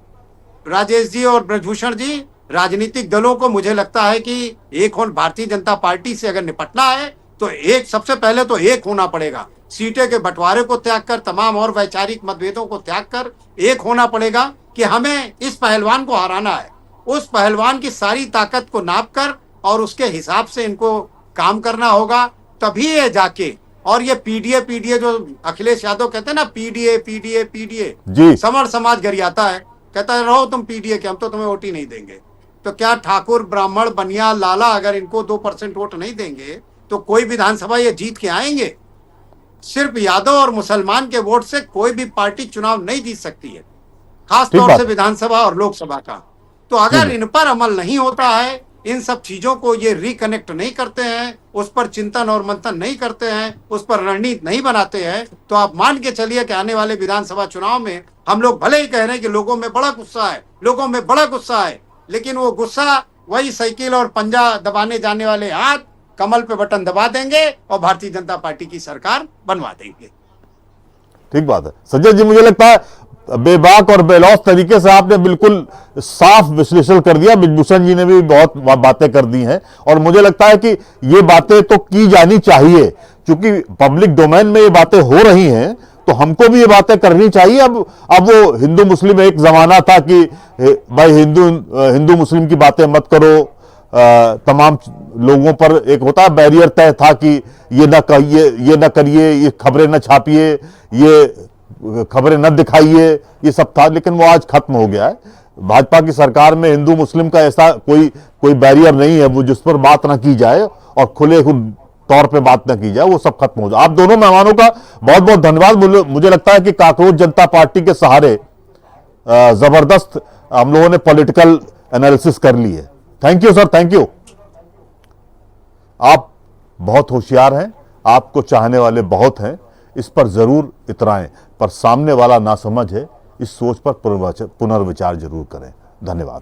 राजेश जी और ब्रजभूषण जी, राजनीतिक दलों को मुझे लगता है कि एक हो, भारतीय जनता पार्टी से अगर निपटना है तो एक सबसे पहले तो एक होना पड़ेगा। सीटें के बंटवारे को त्याग कर, तमाम और वैचारिक मतभेदों को त्याग कर एक होना पड़ेगा कि हमें इस पहलवान को हराना है। उस पहलवान की सारी ताकत को नाप कर और उसके हिसाब से इनको काम करना होगा, तभी ये जाके। और ये पीडीए जो अखिलेश यादव कहते हैं ना, पीडीए जी। समर समाज गरियाता है, कहता है रहो तुम पीडीए के, हम तो तुम्हें वोट ही नहीं देंगे। तो क्या ठाकुर, ब्राह्मण, बनिया, लाला अगर इनको 2% वोट नहीं देंगे तो कोई विधानसभा ये जीत के आएंगे? सिर्फ यादव और मुसलमान के वोट से कोई भी पार्टी चुनाव नहीं जीत सकती है, खास तौर से विधानसभा और लोकसभा का। तो अगर इन पर अमल नहीं होता है, इन सब चीजों को ये रिकनेक्ट नहीं करते हैं, उस पर चिंतन और मंथन नहीं करते हैं, उस पर रणनीति नहीं बनाते हैं, तो आप मान के चलिए कि आने वाले विधानसभा चुनाव में हम लोग भले ही कह रहे हैं कि लोगों में बड़ा गुस्सा है, लोगों में बड़ा गुस्सा है, लेकिन वो गुस्सा वही साइकिल और पंजा दबाने जाने वाले हाथ कमल पे बटन दबा देंगे और भारतीय जनता पार्टी की सरकार बनवा देंगे। ठीक बात है सज्जन जी, मुझे लगता है बेबाक और बेलौस तरीके से आपने बिल्कुल साफ विश्लेषण कर दिया। बिजभूषण जी ने भी बहुत बातें कर दी हैं और मुझे लगता है कि ये बातें तो की जानी चाहिए, क्योंकि पब्लिक डोमेन में ये बातें हो रही हैं तो हमको भी ये बातें करनी चाहिए। अब वो हिंदू मुस्लिम, एक जमाना था कि भाई हिंदू मुस्लिम की बातें मत करो, तमाम लोगों पर एक होता है बैरियर तय था कि ये न करिए, ये खबरें न छापिए, ये खबरें न दिखाइए, ये सब था, लेकिन वो आज खत्म हो गया है। भाजपा की सरकार में हिंदू मुस्लिम का ऐसा कोई बैरियर नहीं है वो जिस पर बात ना की जाए और खुले तौर पे बात ना की जाए, वो सब खत्म हो जाए। आप दोनों मेहमानों का बहुत बहुत धन्यवाद। मुझे लगता है कि कांकरोच जनता पार्टी के सहारे जबरदस्त हम लोगों ने पॉलिटिकल एनालिसिस कर ली है। Thank you sir, thank you. आप बहुत होशियार हैं, आपको चाहने वाले बहुत हैं, इस पर जरूर इतराएं, पर सामने वाला नासमझ है, इस सोच पर पुनर्विचार जरूर करें। धन्यवाद।